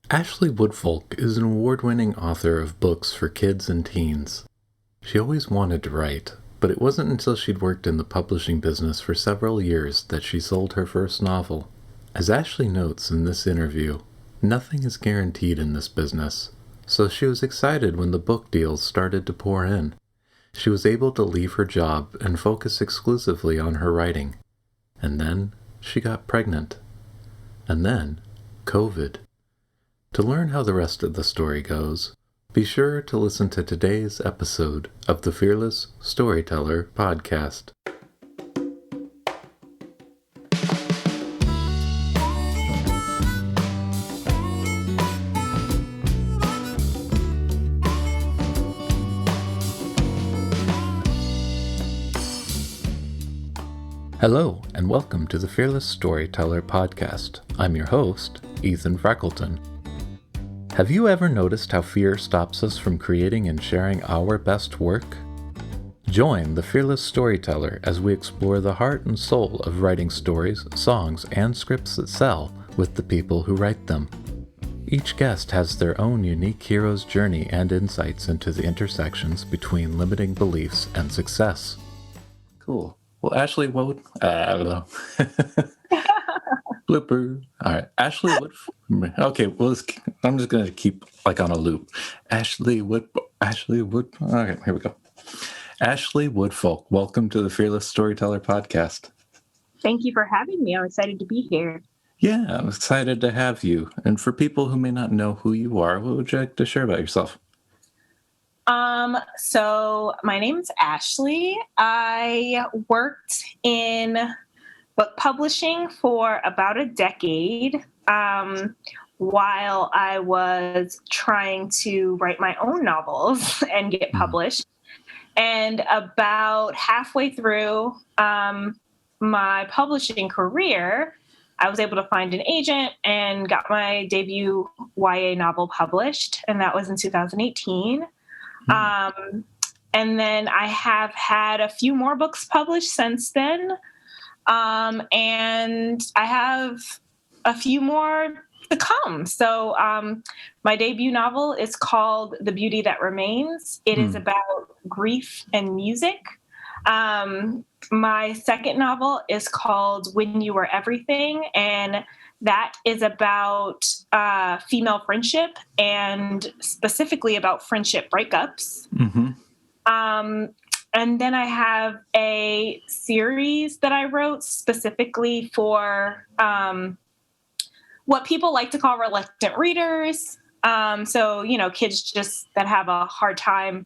Ashley Woodfolk is an award-winning author of books for kids and teens. She always wanted to write, but it wasn't until she'd worked in the publishing business for several years that she sold her first novel. As Ashley notes in this interview, nothing is guaranteed in this business, so she was excited when the book deals started to pour in. She was able to leave her job and focus exclusively on her writing. And then she got pregnant. And then COVID. To learn how the rest of the story goes, be sure to listen to today's episode of the Fearless Storyteller podcast. Hello, and welcome to the Fearless Storyteller podcast. I'm your host, Ethan Freckleton. Have you ever noticed how fear stops us from creating and sharing our best work? Join the Fearless Storyteller as we explore the heart and soul of writing stories, songs, and scripts that sell with the people who write them. Each guest has their own unique hero's journey and insights into the intersections between limiting beliefs and success. Cool. Well, Ashley, what would... I don't know. Blooper. All right. Ashley Wood. Okay, well, I'm just going to keep like on a loop. Ashley Wood. Okay, here we go. Ashley Woodfolk, welcome to the Fearless Storyteller podcast. Thank you for having me. I'm excited to be here. Yeah, I'm excited to have you. And for people who may not know who you are, what would you like to share about yourself? So my name's Ashley. I worked in book publishing for about a decade, while I was trying to write my own novels and get published. And about halfway through, my publishing career, I was able to find an agent and got my debut YA novel published. And that was in 2018. And then I have had a few more books published since then. And I have a few more to come. So my debut novel is called The Beauty That Remains. It is about grief and music. My second novel is called When You Were Everything, and that is about female friendship and specifically about friendship breakups. Mm-hmm. And then I have a series that I wrote specifically for what people like to call reluctant readers. So, kids just that have a hard time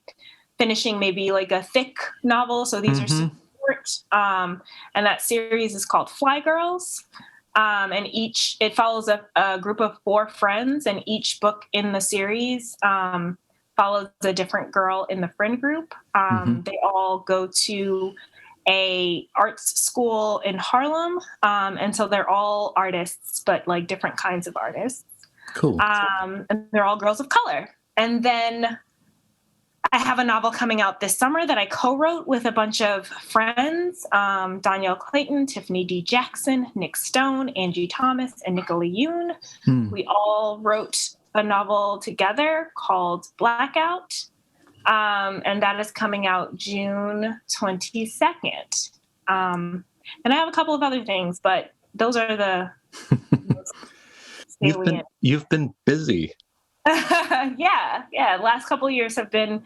finishing maybe like a thick novel. So these are super short. And that series is called Fly Girls. And it follows a group of 4 friends, and each book in the series follows a different girl in the friend group. They all go to a arts school in Harlem. And so they're all artists, but like different kinds of artists. Cool. And they're all girls of color. And then I have a novel coming out this summer that I co-wrote with a bunch of friends, Danielle Clayton, Tiffany D. Jackson, Nick Stone, Angie Thomas, and Nicola Yoon. We all wrote a novel together called Blackout, and that is coming out June 22nd. And I have a couple of other things, but those are the most salient. You've been busy. Yeah. Last couple of years have been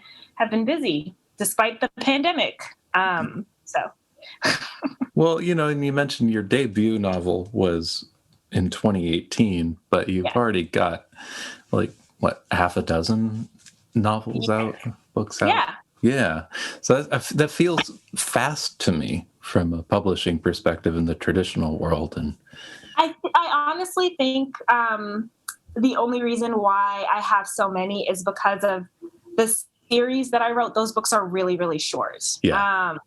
busy despite the pandemic. Well, and you mentioned your debut novel was in 2018, but you've already got half a dozen novels out, books out. Yeah. So that feels fast to me from a publishing perspective in the traditional world. And I honestly think the only reason why I have so many is because of the series that I wrote. Those books are really, really short. Yeah.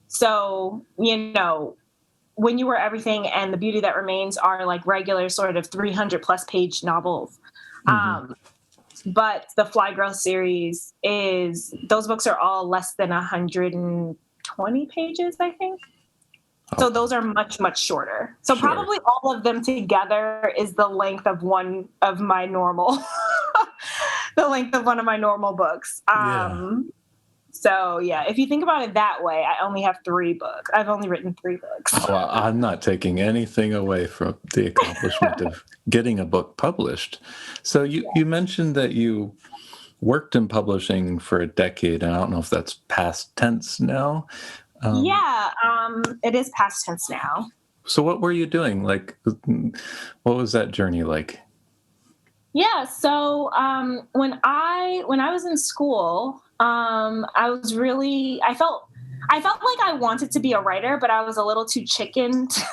So, When You Were Everything and The Beauty That Remains are like regular sort of 300 plus page novels. But the Fly Girl series those books are all less than 120 pages, I think. So those are much, much shorter. So probably all of them together is the length of one of my normal, the length of one of my normal books. So yeah, if you think about it that way, I only have 3 books. I've only written 3 books. Well, I'm not taking anything away from the accomplishment of getting a book published. So you mentioned that you worked in publishing for a decade, and I don't know if that's past tense now. It is past tense now. So what were you doing? Like, what was that journey like? Yeah. So when I was in school, I felt like I wanted to be a writer, but I was a little too chicken to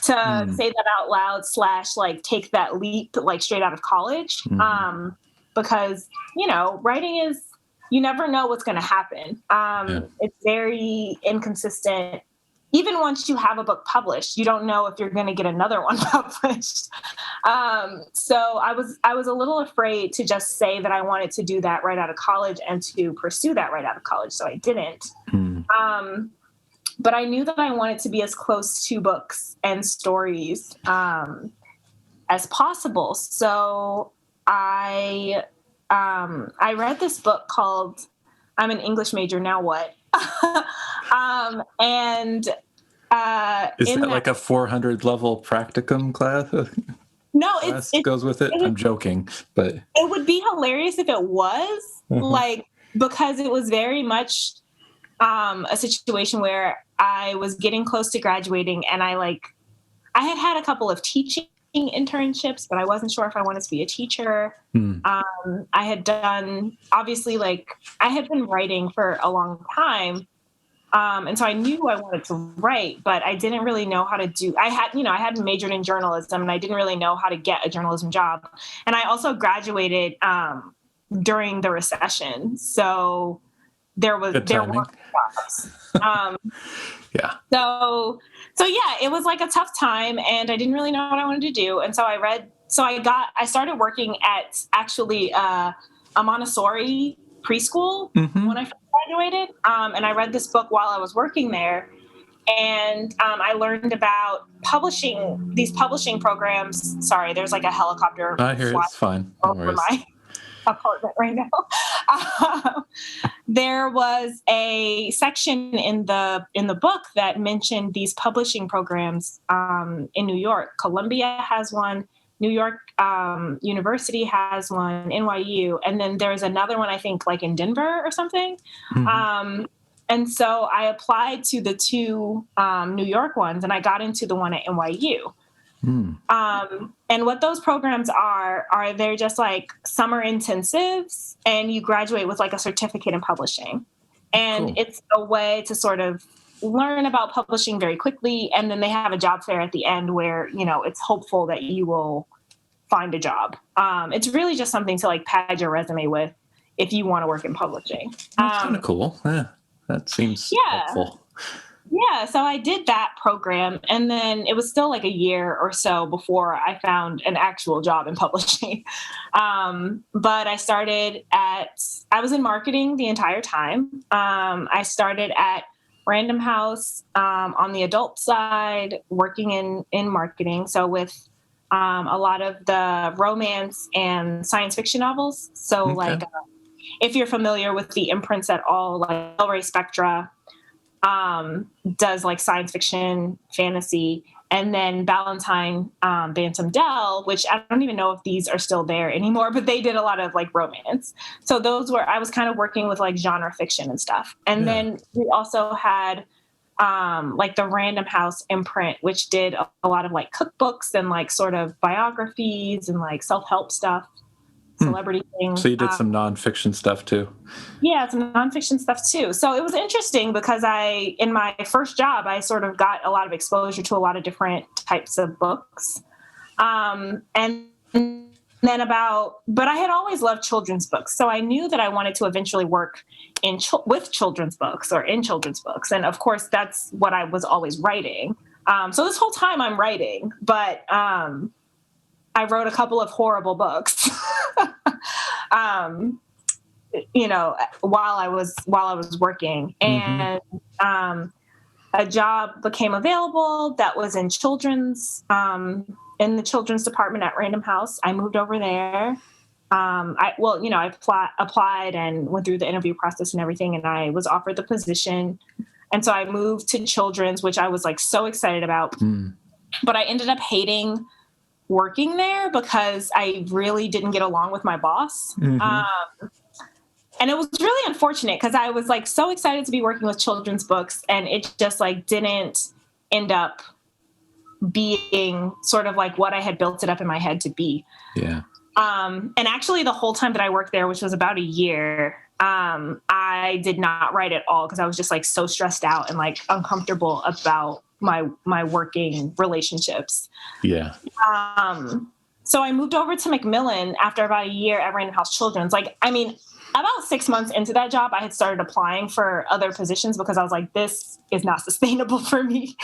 say that out loud / like take that leap like straight out of college. Because, writing is, you never know what's going to happen. It's very inconsistent. Even once you have a book published, you don't know if you're going to get another one published. So I was a little afraid to just say that I wanted to do that right out of college and to pursue that right out of college. So I didn't. But I knew that I wanted to be as close to books and stories as possible. So I read this book called I'm an English major, Now What? And is that like a 400 level practicum class? No, it goes with it. I'm joking, but it would be hilarious if it was like, because it was very much a situation where I was getting close to graduating, and I had a couple of teaching internships, but I wasn't sure if I wanted to be a teacher. I had done, obviously, I had been writing for a long time. And so I knew I wanted to write, but I didn't really know how to do, I had majored in journalism, and I didn't really know how to get a journalism job. And I also graduated during the recession. So there were jobs. So yeah, it was like a tough time, and I didn't really know what I wanted to do. And so I started working at actually a Montessori preschool when I first graduated. And I read this book while I was working there. And I learned about these publishing programs. Sorry, there's like a helicopter. I hear it's fine. No over my apartment right now. There was a section in the book that mentioned these publishing programs in New York. Columbia has one. New York University has one, NYU, and then there's another one, I think, like in Denver or something. And so I applied to the 2 New York ones, and I got into the one at NYU. And what those programs are they're just like summer intensives, and you graduate with like a certificate in publishing. And It's a way to sort of learn about publishing very quickly. And then they have a job fair at the end where, it's hopeful that you will find a job. It's really just something to like pad your resume with if you want to work in publishing. That's kind of cool. Yeah, that seems helpful. Yeah, so I did that program, and then it was still like a year or so before I found an actual job in publishing. But I was in marketing the entire time. I started at Random House on the adult side, working in marketing. So with a lot of the romance and science fiction novels. So if you're familiar with the imprints at all, like Del Rey Spectra does like science fiction, fantasy, and then Ballantine, Bantam Dell, which I don't even know if these are still there anymore, but they did a lot of like romance. So I was kind of working with like genre fiction and stuff. And then we also had like the Random House imprint, which did a lot of like cookbooks and like sort of biographies and like self-help stuff. Celebrity things. So you did some nonfiction stuff too? Yeah, some nonfiction stuff too. So it was interesting because in my first job, I sort of got a lot of exposure to a lot of different types of books. And then but I had always loved children's books. So I knew that I wanted to eventually work with children's books or in children's books. And of course, that's what I was always writing. So this whole time I'm writing, but I wrote a couple of horrible books, while I was working. And a job became available that was in in the children's department at Random House. I moved over there. I applied and went through the interview process and everything, and I was offered the position. And so I moved to children's, which I was like so excited about. But I ended up hating working there because I really didn't get along with my boss. And it was really unfortunate because I was like so excited to be working with children's books, and it just like didn't end up being sort of like what I had built it up in my head to be. Yeah. And actually the whole time that I worked there, which was about a year, I did not write at all because I was just like so stressed out and like uncomfortable about my working relationships. Yeah. So I moved over to Macmillan after about a year at Random House Children's. Like, I mean, about 6 months into that job, I had started applying for other positions because I was like, this is not sustainable for me.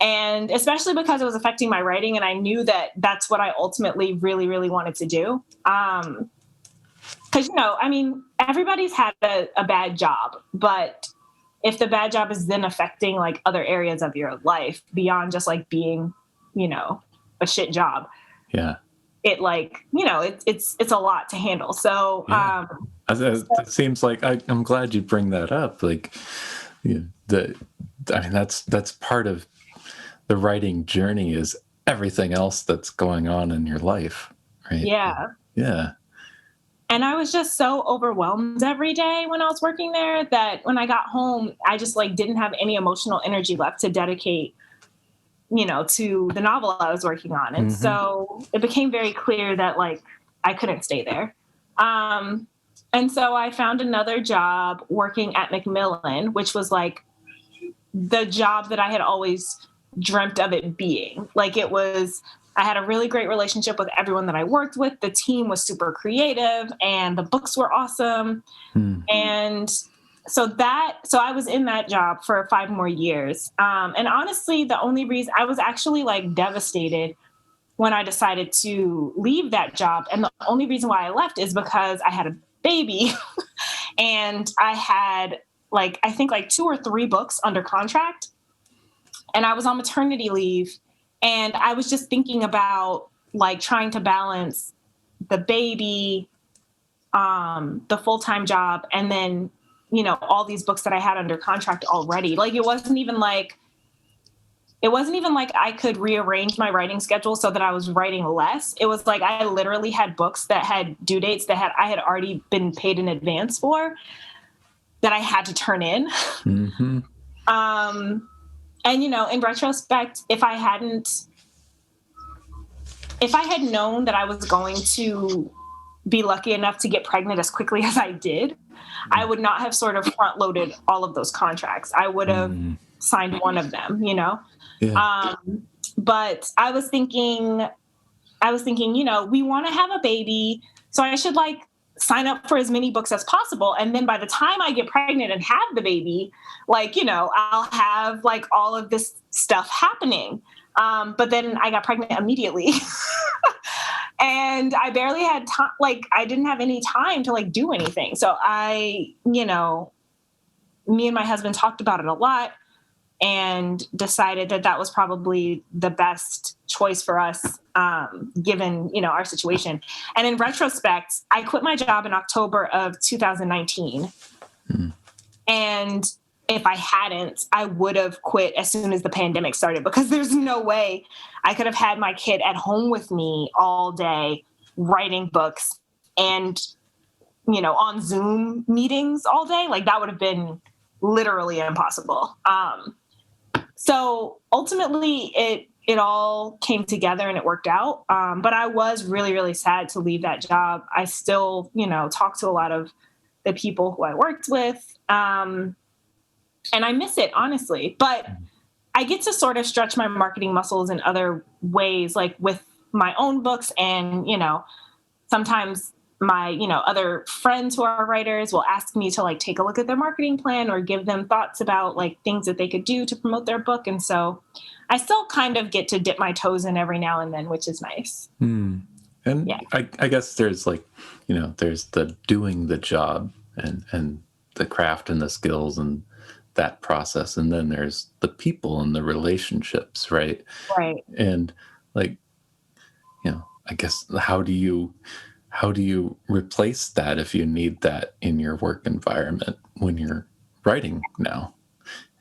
And especially because it was affecting my writing. And I knew that that's what I ultimately really, really wanted to do. Because, I mean, everybody's had a bad job, but if the bad job is then affecting like other areas of your life beyond just like being, a shit job. Yeah. It like, it's a lot to handle. So, yeah. It seems like I'm glad you bring that up. Like, that's part of the writing journey is everything else that's going on in your life. Right. Yeah. Yeah. And I was just so overwhelmed every day when I was working there that when I got home, I just like didn't have any emotional energy left to dedicate, to the novel I was working on. And so it became very clear that like I couldn't stay there. And so I found another job working at Macmillan, which was like the job that I had always dreamt of it being. Like I had a really great relationship with everyone that I worked with. The team was super creative and the books were awesome. And so I was in that job for 5 more years. And honestly, the only reason I was actually like devastated when I decided to leave that job. And the only reason why I left is because I had a baby and I had like, I think like 2 or 3 books under contract. And I was on maternity leave. And I was just thinking about like trying to balance the baby, the full-time job, and then, all these books that I had under contract already. Like, it wasn't even like I could rearrange my writing schedule so that I was writing less. It was like I literally had books that had due dates that I had already been paid in advance for that I had to turn in. And, in retrospect, if I had known that I was going to be lucky enough to get pregnant as quickly as I did, I would not have sort of front loaded all of those contracts. I would have signed one of them, Yeah. But I was thinking, we want to have a baby, so I should like sign up for as many books as possible. And then by the time I get pregnant and have the baby, like, I'll have like all of this stuff happening. But then I got pregnant immediately and I barely had time. Like, I didn't have any time to like do anything. So me and my husband talked about it a lot and decided that was probably the best choice for us, given, our situation. And in retrospect, I quit my job in October of 2019. And if I hadn't, I would have quit as soon as the pandemic started, because there's no way I could have had my kid at home with me all day writing books and, on Zoom meetings all day. Like, that would have been literally impossible. So ultimately it all came together and it worked out. But I was really, really sad to leave that job. I still, talk to a lot of the people who I worked with. And I miss it, honestly. But I get to sort of stretch my marketing muscles in other ways, like with my own books. And, sometimes my, other friends who are writers will ask me to like take a look at their marketing plan or give them thoughts about like things that they could do to promote their book. And so I still kind of get to dip my toes in every now and then, which is nice. And yeah. I guess there's like, there's the doing the job and the craft and the skills and that process. And then there's the people and the relationships, right? Right. And like, I guess how do you replace that if you need that in your work environment when you're writing now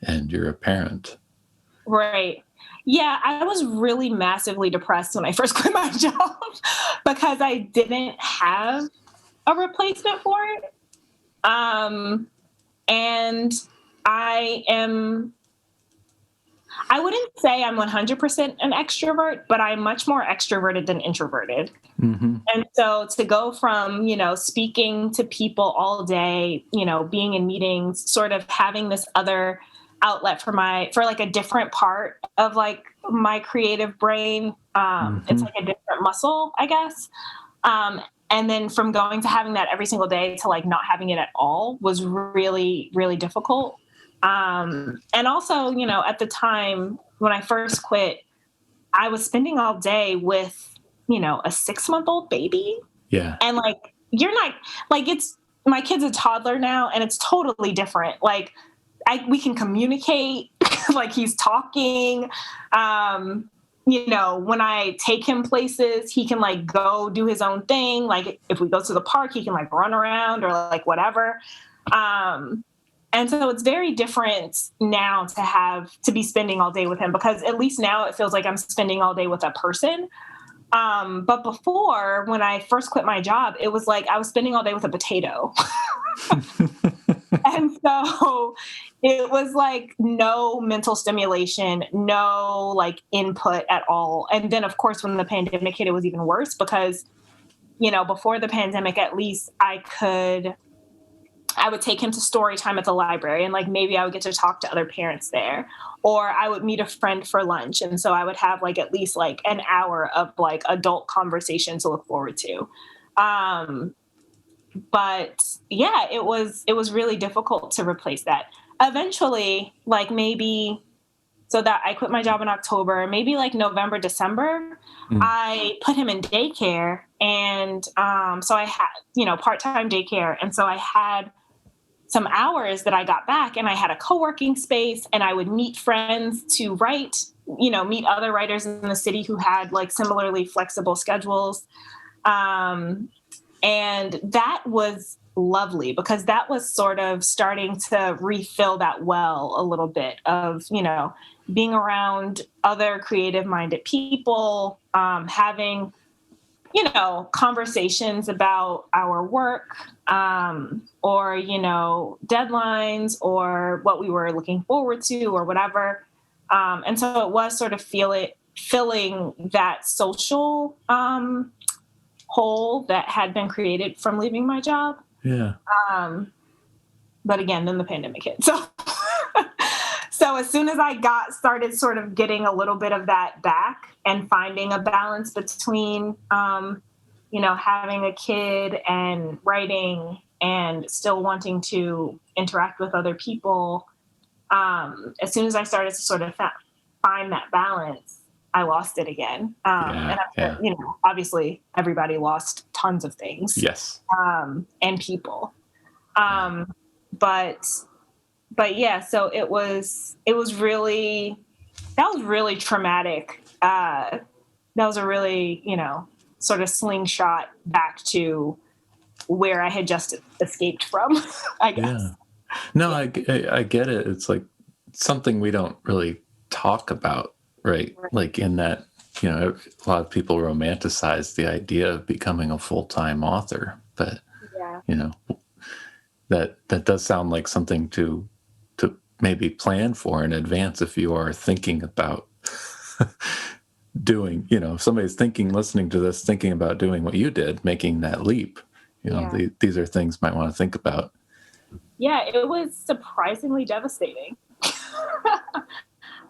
and you're a parent? Right. Yeah, I was really massively depressed when I first quit my job because I didn't have a replacement for it. And I am, I wouldn't say I'm 100% an extrovert, but I'm much more extroverted than introverted. Mm-hmm. And so to go from, speaking to people all day, being in meetings, sort of having this other outlet for like a different part of like my creative brain. It's Mm-hmm. like a different muscle, I guess. And then from going to having that every single day to like not having it at all was really, really difficult. And also, at the time when I first quit, I was spending all day with, a 6-month-old baby. Yeah. And like, you're not like, my kid's a toddler now and it's totally different. Like we can communicate, like he's talking. When I take him places, he can like go do his own thing. Like if we go to the park, he can like run around or like whatever. And so it's very different now to be spending all day with him, because at least now it feels like I'm spending all day with a person. But before, when I first quit my job, it was like I was spending all day with a potato. And so it was like no mental stimulation, no like input at all. And then, of course, when the pandemic hit, it was even worse because, before the pandemic, at least I would take him to story time at the library and like maybe I would get to talk to other parents there, or I would meet a friend for lunch. And so I would have like at least like an hour of like adult conversation to look forward to. But yeah, it was really difficult to replace that. Eventually, like so that I quit my job in October, maybe like November, December, I put him in daycare. And so I had, part-time daycare. And so I had some hours that I got back and I had a co-working space and I would meet friends to write, meet other writers in the city who had like similarly flexible schedules. And that was lovely because that was sort of starting to refill that well a little bit of, being around other creative minded people, having, conversations about our work, or, deadlines or what we were looking forward to or whatever. And so it was sort of filling that social, hole that had been created from leaving my job. Yeah. But again, then the pandemic hit. So as soon as I started sort of getting a little bit of that back and finding a balance between, having a kid and writing and still wanting to interact with other people, as soon as I started to sort of find that balance, I lost it again. And obviously everybody lost tons of things. Yes. And people. But yeah, so that was really traumatic. That was a really, sort of slingshot back to where I had just escaped from, I guess. Yeah. No, I get it. It's like something we don't really talk about, right? Like in that, a lot of people romanticize the idea of becoming a full-time author, but yeah. That does sound like something to maybe plan for in advance if you are thinking about doing, if somebody's listening to this, thinking about doing what you did, making that leap, these are things you might want to think about. Yeah, it was surprisingly devastating.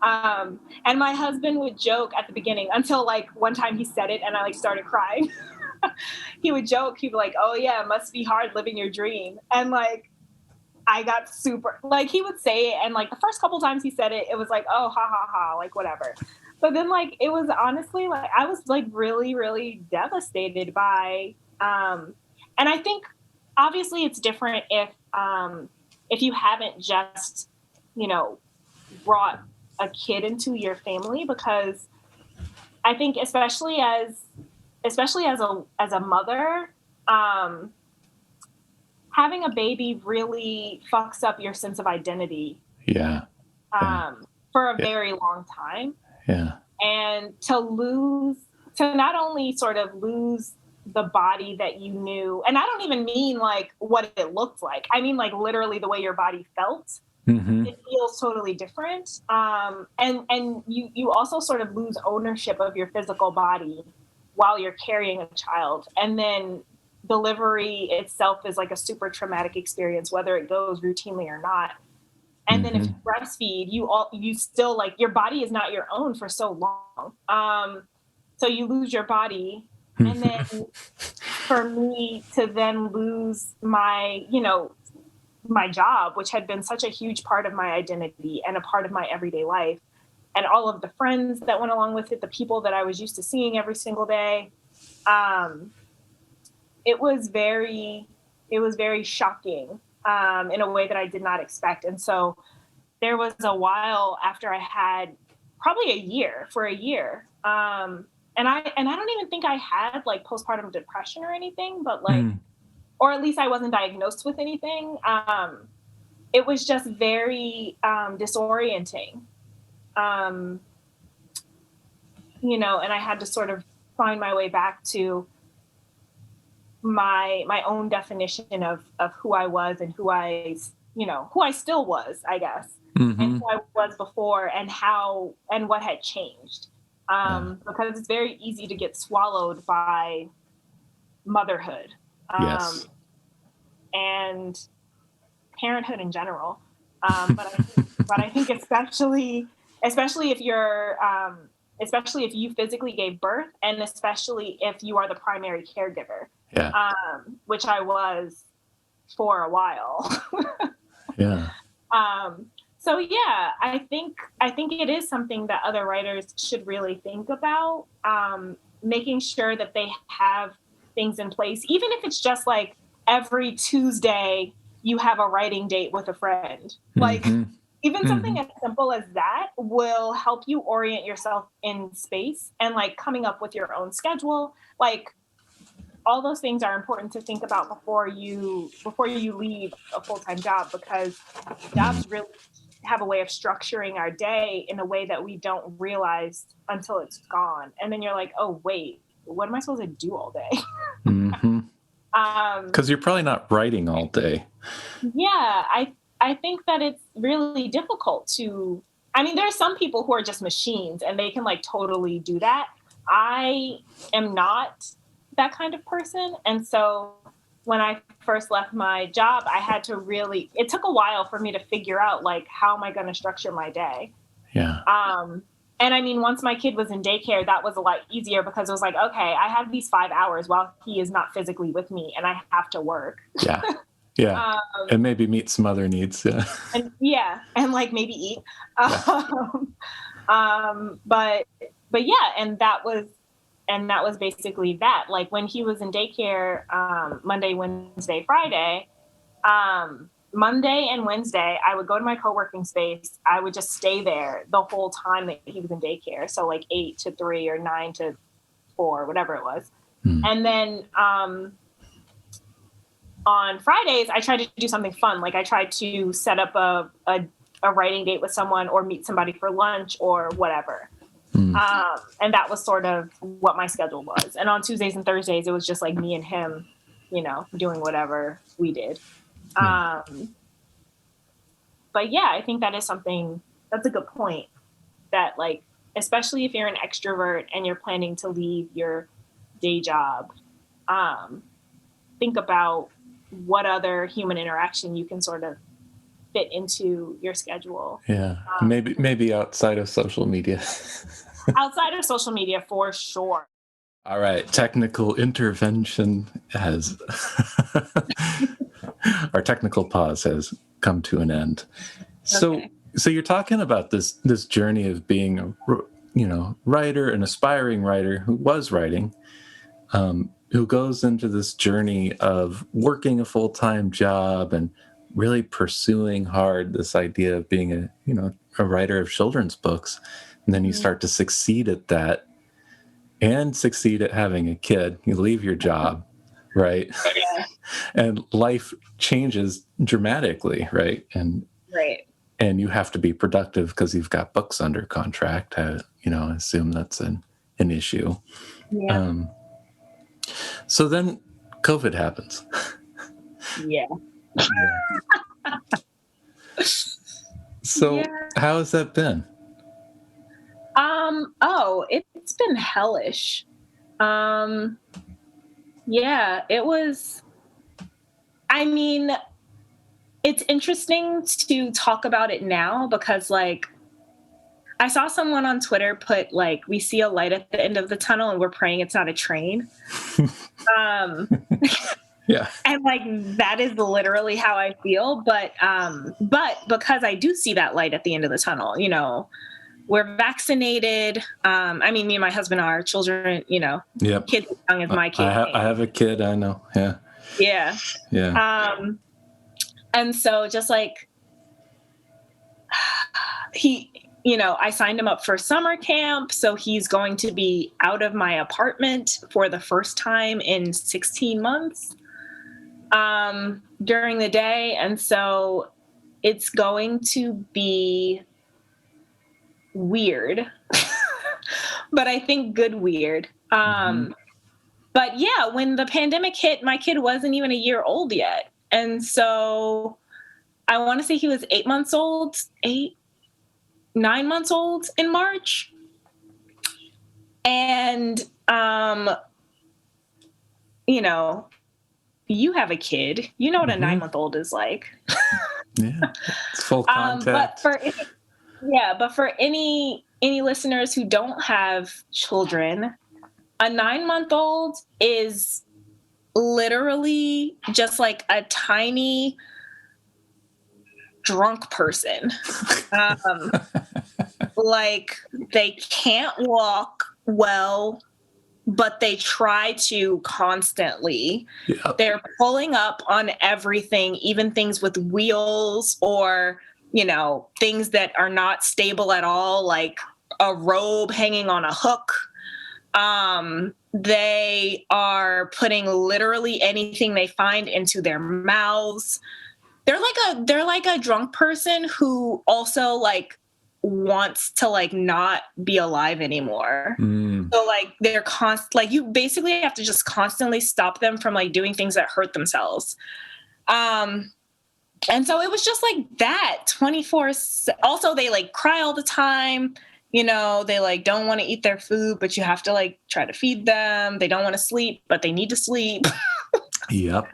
And my husband would joke at the beginning until like one time he said it and I like started crying. He would joke, he'd be like, "Oh yeah, it must be hard living your dream." And like, I got super, like he would say it and like the first couple times he said it, it was like, "Oh, ha ha ha," like whatever. But then like, it was honestly like, I was like really, really devastated by, and I think obviously it's different if you haven't just brought a kid into your family, because I think especially as a mother, having a baby really fucks up your sense of identity. Yeah. For a very long time. Yeah. And to not only sort of lose the body that you knew, and I don't even mean like what it looked like. I mean like literally the way your body felt. Mm-hmm. It feels totally different. And you also sort of lose ownership of your physical body while you're carrying a child. And then delivery itself is like a super traumatic experience, whether it goes routinely or not. And then if you breastfeed, you still like your body is not your own for so long. So you lose your body. And then for me to then lose my job, which had been such a huge part of my identity and a part of my everyday life, and all of the friends that went along with it, the people that I was used to seeing every single day. It was very shocking. In a way that I did not expect. And so there was a while after I had probably a year. And I don't even think I had like postpartum depression or anything, but like, or at least I wasn't diagnosed with anything. It was just very disorienting. And I had to sort of find my way back to my own definition of who I was and who I still was, I guess, and who I was before, and what had changed. Because it's very easy to get swallowed by motherhood, yes, and parenthood in general. But I think especially if you're especially if you physically gave birth, and especially if you are the primary caregiver. Yeah. Which I was for a while. Yeah. So yeah, I think it is something that other writers should really think about, making sure that they have things in place, even if it's just like every Tuesday you have a writing date with a friend. Like even something as simple as that will help you orient yourself in space, and like coming up with your own schedule. Like all those things are important to think about before you leave a full-time job, because jobs really have a way of structuring our day in a way that we don't realize until it's gone. And then you're like, oh wait, what am I supposed to do all day? Because you're probably not writing all day. Yeah, I think that it's really difficult to. I mean, there are some people who are just machines and they can like totally do that. I am not that kind of person. And so when I first left my job, I had to it took a while for me to figure out like, how am I going to structure my day? Yeah. And I mean, once my kid was in daycare, that was a lot easier, because it was like, okay, I have these 5 hours while he is not physically with me, and I have to work. Yeah. Yeah. And maybe meet some other needs. Yeah. And like maybe eat. But yeah, and that was basically that. Like when he was in daycare, Monday, Wednesday, Friday, Monday and Wednesday, I would go to my co-working space. I would just stay there the whole time that he was in daycare. So like 8 to 3 or 9 to 4, whatever it was. And then on Fridays, I tried to do something fun. Like I tried to set up a writing date with someone, or meet somebody for lunch or whatever. And that was sort of what my schedule was. And on Tuesdays and Thursdays, it was just like me and him, doing whatever we did. But yeah, I think that is something that's a good point, that like, especially if you're an extrovert and you're planning to leave your day job, think about what other human interaction you can sort of fit into your schedule. Yeah. Maybe outside of social media. Outside of social media, for sure. All right. Technical intervention has our technical pause has come to an end. Okay. So you're talking about this journey of being a writer, an aspiring writer who was writing, who goes into this journey of working a full-time job and really pursuing hard this idea of being a writer of children's books. And then you start to succeed at that and succeed at having a kid. You leave your job, right? Yeah. And life changes dramatically, right? Right. And you have to be productive because you've got books under contract. I assume that's an issue. Yeah. So then COVID happens. Yeah. So how has that been? It's been hellish. It was, I mean, it's interesting to talk about it now because, like, I saw someone on Twitter put, like, we see a light at the end of the tunnel and we're praying it's not a train. Yeah. And, like, that is literally how I feel. But because I do see that light at the end of the tunnel, we're vaccinated. Me and my husband are. Children, Yep. kids as young as my kid. I have a kid, I know. Yeah. Yeah. Yeah. And so just like I signed him up for summer camp. So he's going to be out of my apartment for the first time in 16 months during the day. And so it's going to be weird, but I think good weird. But yeah, when the pandemic hit, my kid wasn't even a year old yet. And so I want to say he was 9 months old in March. And, you have a kid, you know what a 9-month-old is like. Yeah. It's full contact. But for any listeners who don't have children, a 9-month-old is literally just like a tiny drunk person. Like, they can't walk well, but they try to constantly. Yep. They're pulling up on everything, even things with wheels or, things that are not stable at all, like a robe hanging on a hook. They are putting literally anything they find into their mouths. They're like a drunk person who also, like, wants to, like, not be alive anymore. So, like, they're you basically have to just constantly stop them from, like, doing things that hurt themselves. And so it was just like that 24. Also, they, like, cry all the time. They, like, don't want to eat their food, but you have to, like, try to feed them. They don't want to sleep, but they need to sleep. Yep.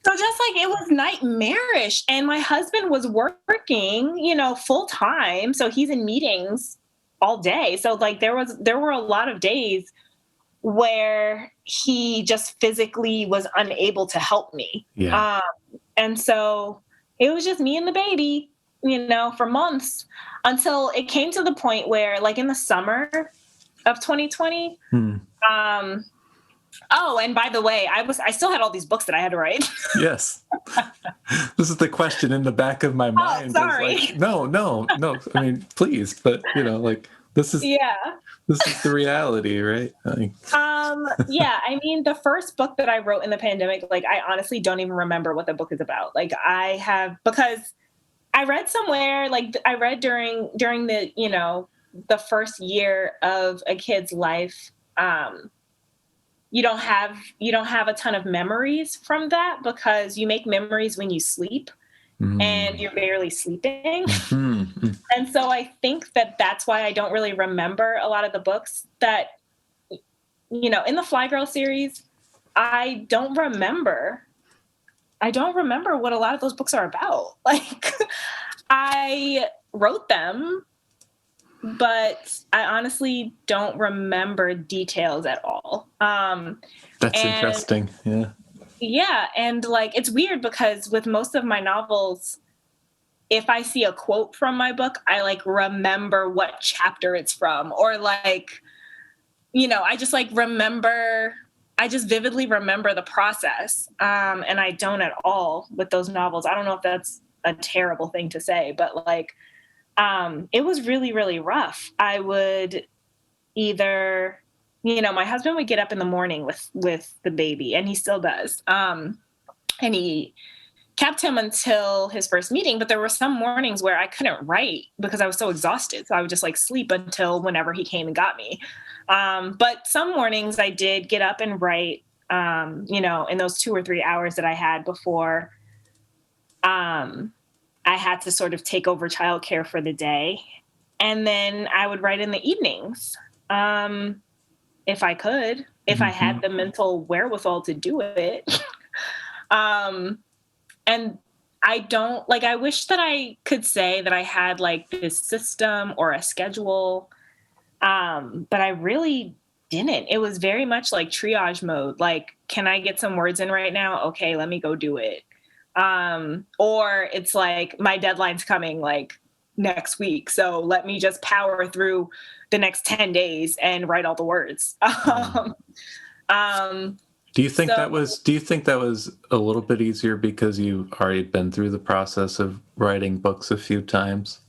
So just like, it was nightmarish. And my husband was working, full time. So he's in meetings all day. So, like, there were a lot of days where he just physically was unable to help me. Yeah. And so it was just me and the baby, for months, until it came to the point where, like, in the summer of 2020, oh, and by the way, I still had all these books that I had to write. Yes. This is the question in the back of my mind. Oh, sorry. Like, no. I mean, please, but like, this is the reality, right? Yeah. I mean, the first book that I wrote in the pandemic, like, I honestly don't even remember what the book is about. Like, because I read somewhere, like, I read during the, the first year of a kid's life, you don't have a ton of memories from that because you make memories when you sleep and you're barely sleeping. And so I think that that's why I don't really remember a lot of the books that, in the Fly Girl series, I don't remember what a lot of those books are about. Like, I wrote them, but I honestly don't remember details at all. That's interesting. Yeah. Yeah. And, like, it's weird because with most of my novels, if I see a quote from my book, I, like, remember what chapter it's from, or, like, I just, like, remember, I just vividly remember the process. And I don't at all with those novels. I don't know if that's a terrible thing to say, but like, it was really, really rough. I would either, my husband would get up in the morning with the baby, and he still does. And he kept him until his first meeting, but there were some mornings where I couldn't write because I was so exhausted. So I would just like sleep until whenever he came and got me. But some mornings I did get up and write, in those 2 or 3 hours that I had before I had to sort of take over childcare for the day. And then I would write in the evenings, if I could, if I had the mental wherewithal to do it. And I wish that I could say that I had like this system or a schedule, but I really didn't. It was very much like triage mode. Like, can I get some words in right now? Okay, let me go do it. Or it's like my deadline's coming like next week, so let me just power through the next 10 days and write all the words. Do you think that was a little bit easier because you've already been through the process of writing books a few times?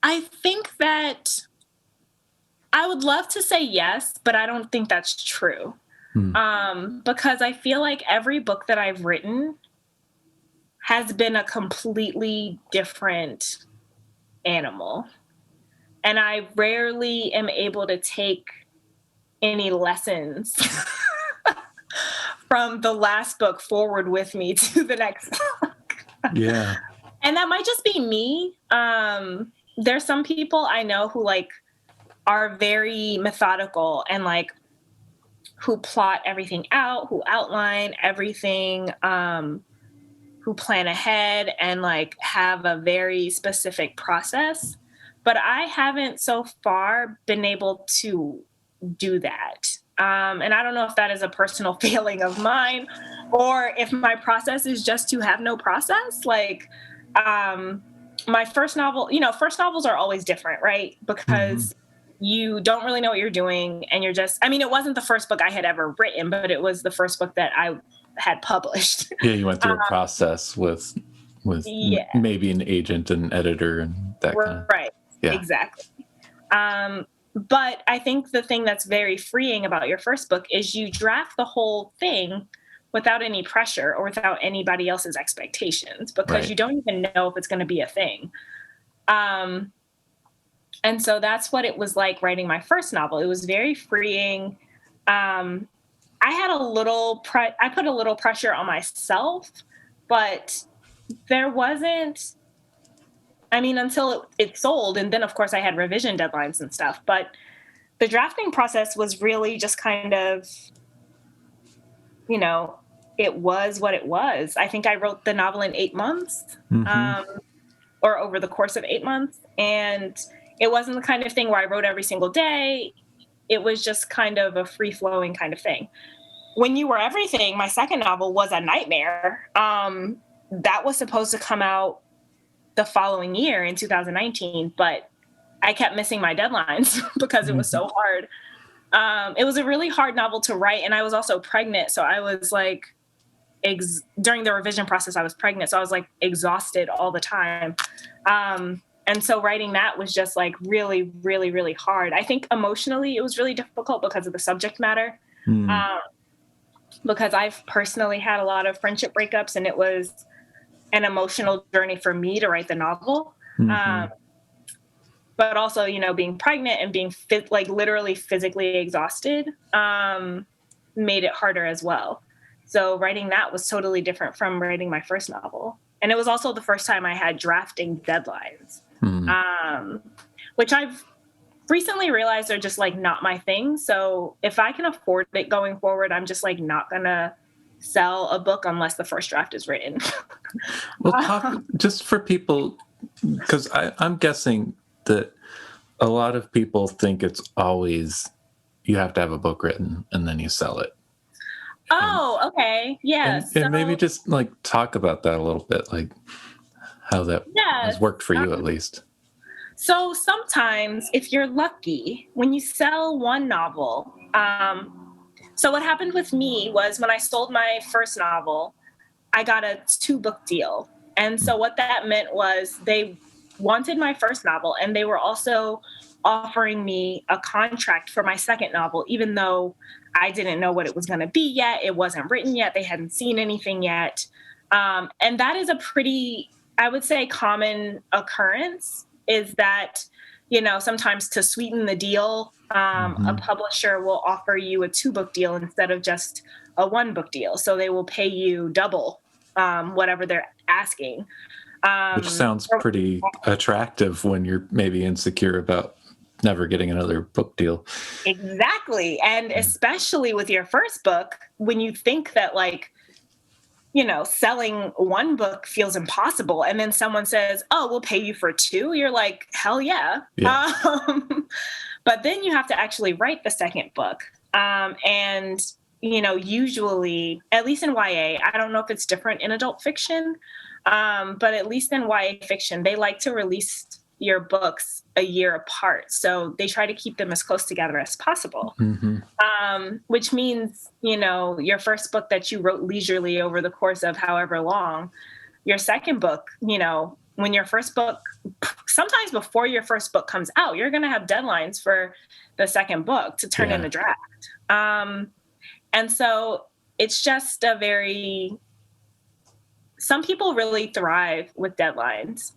I think that I would love to say yes, but I don't think that's true. Because I feel like every book that I've written has been a completely different animal. And I rarely am able to take any lessons from the last book forward with me to the next book. Yeah. And that might just be me. There's some people I know who like are very methodical and like who plot everything out, who outline everything, who plan ahead and like have a very specific process. But I haven't so far been able to do that. And I don't know if that is a personal failing of mine or if my process is just to have no process. Like, my first novel, first novels are always different, right? Because you don't really know what you're doing and you're just, it wasn't the first book I had ever written, but it was the first book that I had published. Yeah, you went through a process with maybe an agent and editor and that kind of. Right. Yeah. Exactly. But I think the thing that's very freeing about your first book is you draft the whole thing without any pressure or without anybody else's expectations because you don't even know if it's going to be a thing. And so that's what it was like writing my first novel. It was very freeing. I had I put a little pressure on myself, but there wasn't, until it sold. And then of course I had revision deadlines and stuff, but the drafting process was really just kind of, it was what it was. I think I wrote the novel in 8 months, or over the course of 8 months. And it wasn't the kind of thing where I wrote every single day. It was just kind of a free-flowing kind of thing. When You Were Everything, my second novel, was a nightmare. That was supposed to come out the following year in 2019, but I kept missing my deadlines because it was so hard. It was a really hard novel to write, and I was also pregnant, so I was like, during the revision process, I was pregnant, so I was like exhausted all the time. And so writing that was just like really, really, really hard. I think emotionally it was really difficult because of the subject matter. Because I've personally had a lot of friendship breakups, and it was an emotional journey for me to write the novel. But also, being pregnant and being literally physically exhausted made it harder as well. So writing that was totally different from writing my first novel. And it was also the first time I had drafting deadlines, which I've recently realized are just like not my thing. So if I can afford it going forward, I'm just like not going to sell a book unless the first draft is written. Well, talk just for people, because I'm guessing that a lot of people think it's always you have to have a book written and then you sell it. Oh, okay. Yes. And maybe just like talk about that a little bit, like how that has worked for you at least. So sometimes, if you're lucky, when you sell one novel, so what happened with me was when I sold my first novel, I got a 2-book deal. And so what that meant was they wanted my first novel and they were also offering me a contract for my second novel, even though I didn't know what it was going to be yet. It wasn't written yet. They hadn't seen anything yet. And that is a pretty, I would say, common occurrence, is that, sometimes to sweeten the deal, a publisher will offer you a 2-book deal instead of just a 1-book deal. So they will pay you double whatever they're asking. Which sounds pretty attractive when you're maybe insecure about never getting another book deal. Exactly. And especially with your first book, when you think that, like, selling 1 book feels impossible, and then someone says, "Oh, we'll pay you for 2," you're like, hell yeah. But then you have to actually write the second book. And, usually, at least in YA, I don't know if it's different in adult fiction, but at least in YA fiction, they like to release your books a year apart. So they try to keep them as close together as possible, which means, your first book that you wrote leisurely over the course of however long, your second book, when your first book, sometimes before your first book comes out, you're going to have deadlines for the second book to turn in a draft. And so it's just some people really thrive with deadlines.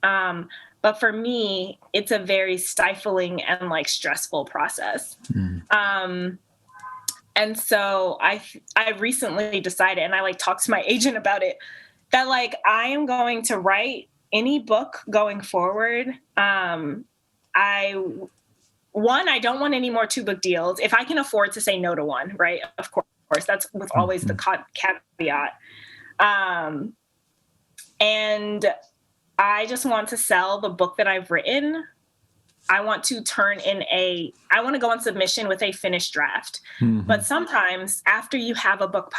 But for me, it's a very stifling and, like, stressful process. And so I recently decided, and I, like, talked to my agent about it, that, like, I am going to write any book going forward. I don't want any more 2-book deals. If I can afford to say no to one, right? Of course, that's with always the caveat. And I just want to sell the book that I've written. I want to go on submission with a finished draft. But sometimes after you have a book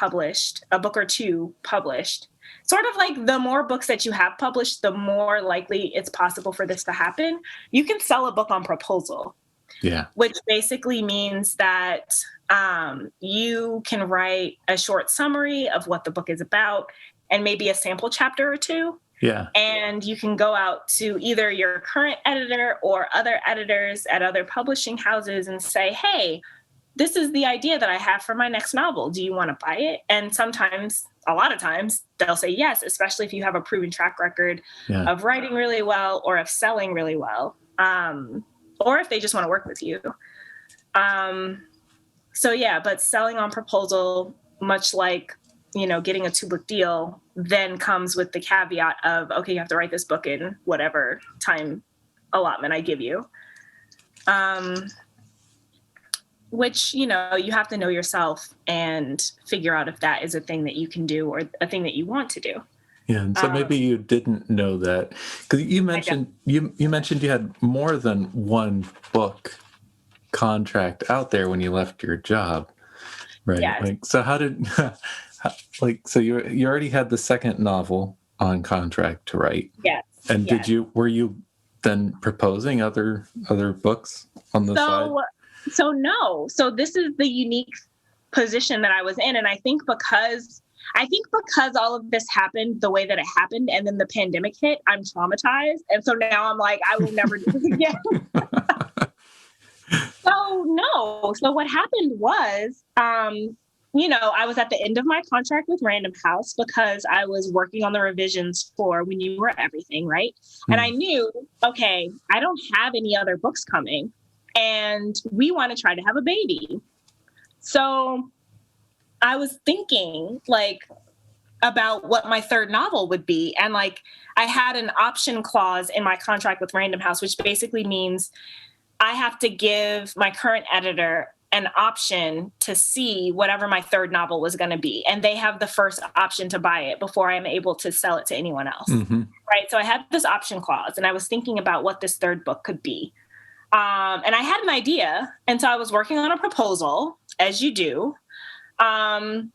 or 2 published, sort of like the more books that you have published, the more likely it's possible for this to happen. You can sell a book on proposal. Yeah. Which basically means that you can write a short summary of what the book is about and maybe a sample chapter or 2. Yeah. And you can go out to either your current editor or other editors at other publishing houses and say, "Hey, this is the idea that I have for my next novel. Do you want to buy it?" And sometimes, a lot of times, they'll say yes, especially if you have a proven track record of writing really well or of selling really well, or if they just want to work with you. But selling on proposal, much like, getting a 2-book deal, then comes with the caveat of, okay, you have to write this book in whatever time allotment I give you. Which, you have to know yourself and figure out if that is a thing that you can do or a thing that you want to do. Yeah, and so maybe you didn't know that, because you mentioned you had more than 1 book contract out there when you left your job, right? Yes. Like, so how did so you already had the second novel on contract to write? Yes. And were you then proposing other books on the side? So no. So this is the unique position that I was in, and I think because all of this happened the way that it happened, and then the pandemic hit, I'm traumatized, and so now I'm like, I will never do this again. So what happened was, I was at the end of my contract with Random House because I was working on the revisions for When You Were Everything, right? And I knew, okay, I don't have any other books coming, and we want to try to have a baby. So I was thinking, like, about what my third novel would be. And, like, I had an option clause in my contract with Random House, which basically means I have to give my current editor an option to see whatever my third novel was going to be. And they have the first option to buy it before I'm able to sell it to anyone else. Right. So I had this option clause, and I was thinking about what this third book could be. And I had an idea. And so I was working on a proposal, as you do. And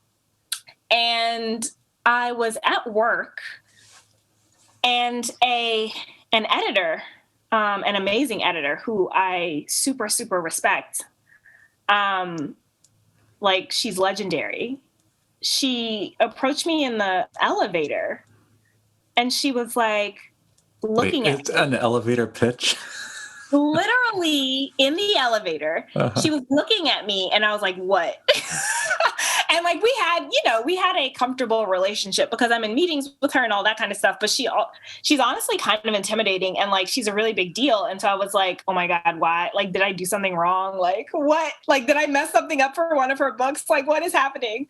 I was at work, and an editor an amazing editor who I super, super respect. Like, she's legendary. She approached me in the elevator and she was like Wait, looking at it's me. an elevator pitch? Literally in the elevator, she was looking at me and I was like, what? And like we had a comfortable relationship because I'm in meetings with her and all that kind of stuff. But she's honestly kind of intimidating and like she's a really big deal. And so I was like, oh my God, why? Like, did I do something wrong? Like, what? Like, did I mess something up for one of her books? Like, what is happening?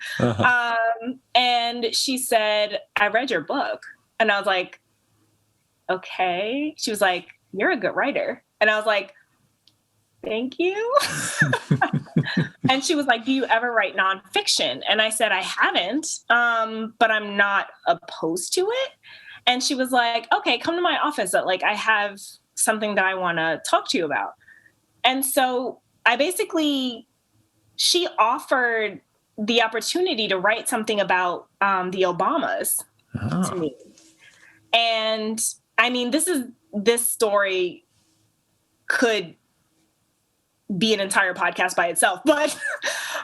And she said, I read your book. And I was like, okay. She was like, you're a good writer. And I was like, thank you. And she was like, do you ever write nonfiction? And I said, I haven't, but I'm not opposed to it. And she was like, okay, come to my office. Like, I have something that I want to talk to you about. And so she offered the opportunity to write something about the Obamas to me. And I mean, this story could be an entire podcast by itself, but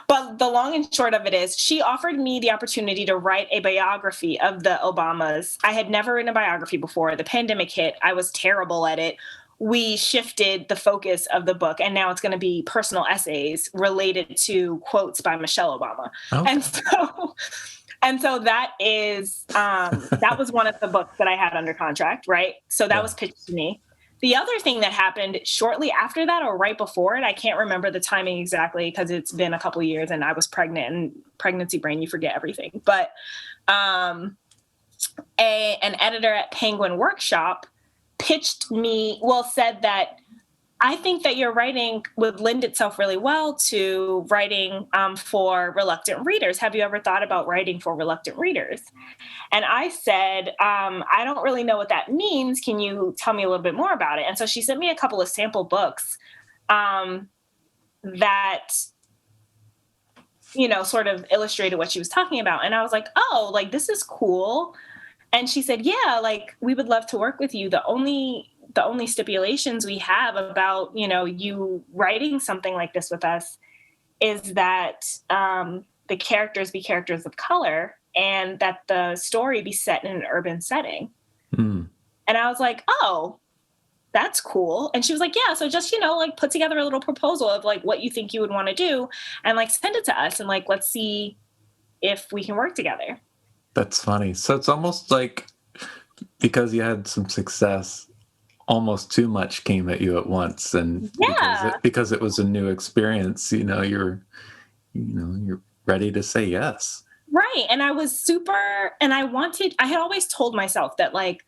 the long and short of it is she offered me the opportunity to write a biography of the Obamas. I had never written a biography before. The pandemic hit. I was terrible at it. We shifted the focus of the book, and now it's going to be personal essays related to quotes by Michelle Obama. Okay. And so that is that was one of the books that I had under contract, right? So that was pitched to me. The other thing that happened shortly after that or right before it, I can't remember the timing exactly because it's been a couple of years and I was pregnant, and pregnancy brain, you forget everything. But an editor at Penguin Workshop said that I think that your writing would lend itself really well to writing for reluctant readers. Have you ever thought about writing for reluctant readers? And I said, I don't really know what that means. Can you tell me a little bit more about it? And so she sent me a couple of sample books that, sort of illustrated what she was talking about. And I was like, oh, like, this is cool. And she said, yeah, like, we would love to work with you. The only stipulations we have about, you writing something like this with us is that the characters be characters of color and that the story be set in an urban setting. And I was like, oh, that's cool. And she was like, yeah, so just, like, put together a little proposal of like what you think you would want to do and like send it to us and like, let's see if we can work together. That's funny. So it's almost like because you had some success, almost too much came at you at once, and because it was a new experience, you're ready to say yes. Right. And I was I had always told myself that like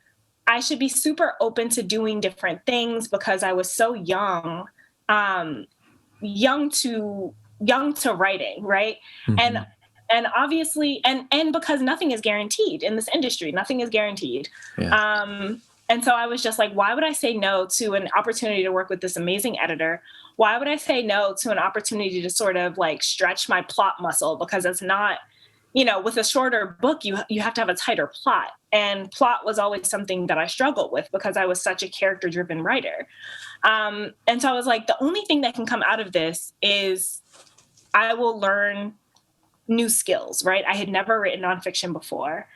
I should be super open to doing different things because I was so young to writing, right? Mm-hmm. And obviously, and because nothing is guaranteed in this industry, nothing is guaranteed. Yeah. And so I was just like, why would I say no to an opportunity to work with this amazing editor? Why would I say no to an opportunity to sort of like stretch my plot muscle? Because it's not, with a shorter book, you have to have a tighter plot. And plot was always something that I struggled with because I was such a character-driven writer. And so I was like, the only thing that can come out of this is I will learn new skills, right? I had never written nonfiction before.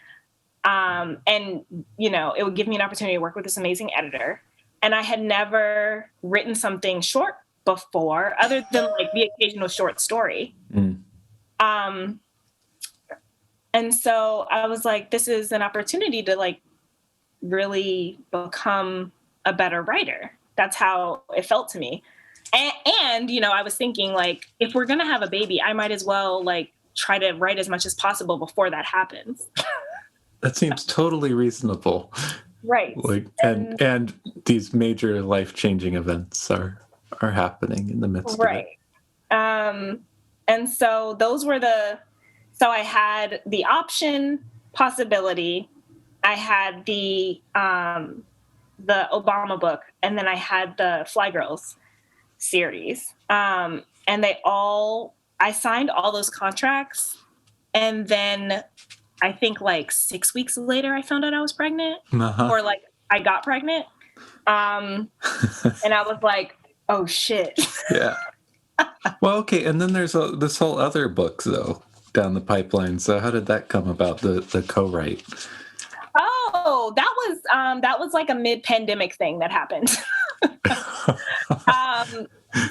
And, it would give me an opportunity to work with this amazing editor. And I had never written something short before other than like the occasional short story. And so I was like, this is an opportunity to like really become a better writer. That's how it felt to me. And I was thinking like, if we're going to have a baby, I might as well like try to write as much as possible before that happens. That seems totally reasonable. Right. Like, and these major life-changing events are happening in the midst of it. And so those were so I had the option possibility, I had the Obama book, and then I had the Fly Girls series. And I signed all those contracts, and then I think like 6 weeks later, I found out I was pregnant, or like I got pregnant. And I was like, oh shit. Yeah. Well, okay, and then there's this whole other book though down the pipeline. So how did that come about? The co-write. Oh, that was like a mid-pandemic thing that happened.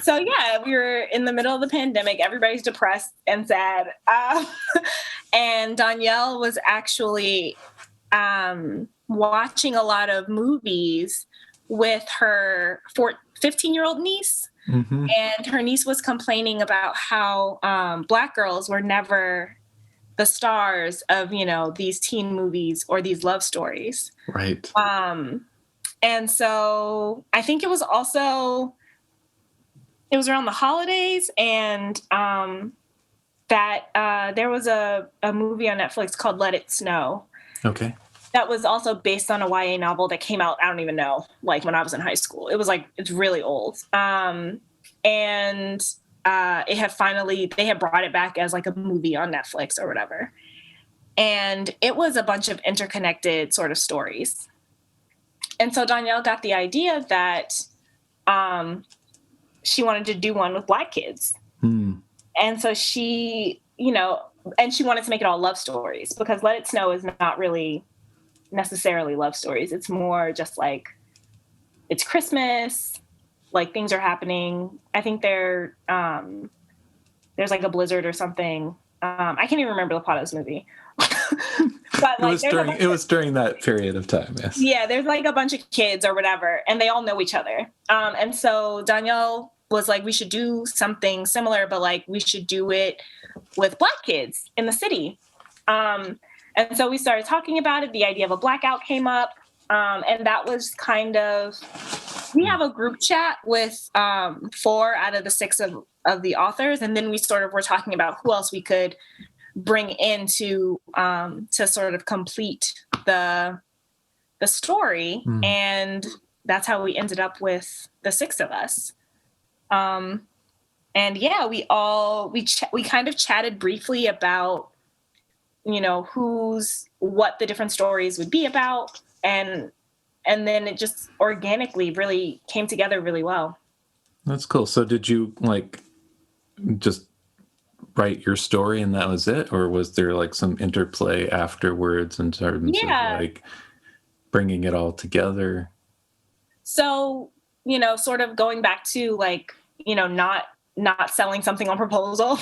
So yeah, we were in the middle of the pandemic. Everybody's depressed and sad. And Danielle was actually watching a lot of movies with her 15-year-old niece. Mm-hmm. And her niece was complaining about how Black girls were never the stars of, these teen movies or these love stories. Right. And so I think it was around the holidays, and that there was a movie on Netflix called Let It Snow. Okay. That was also based on a YA novel that came out, I don't even know, like when I was in high school. It's really old. And they had brought it back as like a movie on Netflix or whatever. And it was a bunch of interconnected sort of stories. And so Danielle got the idea that she wanted to do one with Black kids. Mm. And so she, and she wanted to make it all love stories, because Let It Snow is not really necessarily love stories. It's more just like, it's Christmas, like things are happening. I think there's like a blizzard or something. I can't even remember the plot of this movie. But it was during that period of time. Yes. Yeah, there's like a bunch of kids or whatever, and they all know each other. And so Danielle was like, we should do something similar, but like we should do it with Black kids in the city. And so we started talking about it. The idea of a blackout came up. And that was we have a group chat with 4 out of the 6 of the authors. And then we sort of were talking about who else we could bring in to sort of complete the story. Mm. And that's how we ended up with the 6 of us. And yeah, we kind of chatted briefly about, what the different stories would be about. And then it just organically really came together really well. That's cool. So did you like just write your story and that was it? Or was there like some interplay afterwards in terms of like bringing it all together? So, sort of going back to like, not selling something on proposal.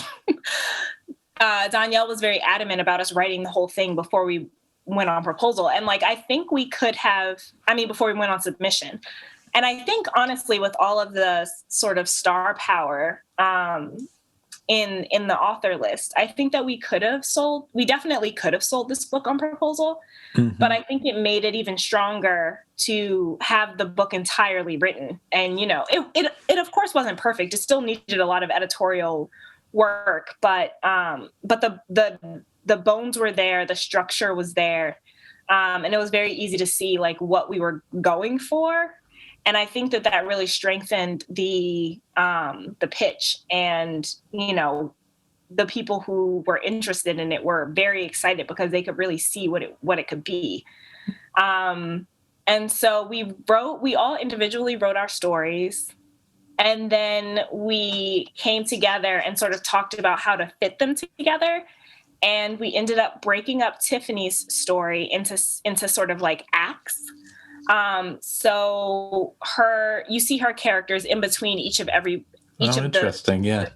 Danielle was very adamant about us writing the whole thing before we went on proposal. And like, I think we could have, before we went on submission. And I think honestly, with all of the sort of star power in the author list, I think that we definitely could have sold this book on proposal. Mm-hmm. But I think it made it even stronger to have the book entirely written. And, it of course wasn't perfect. It still needed a lot of editorial work, but the bones were there, the structure was there, and it was very easy to see like what we were going for. And I think that really strengthened the pitch, and the people who were interested in it were very excited because they could really see what it could be. And so we all individually wrote our stories. And then we came together and sort of talked about how to fit them together. And we ended up breaking up Tiffany's story into sort of like acts. So you see her characters in between each of interesting. Yeah.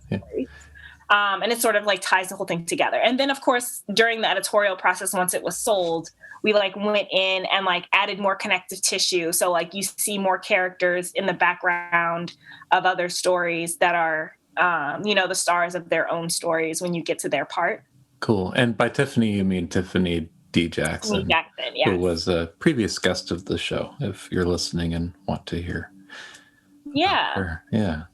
And it sort of like ties the whole thing together. And then of course, during the editorial process, once it was sold, we like went in and like added more connective tissue. So like you see more characters in the background of other stories that are, the stars of their own stories when you get to their part. Cool. And by Tiffany, you mean Tiffany D. Jackson, yes. Who was a previous guest of the show, if you're listening and want to hear. Yeah. Her. Yeah.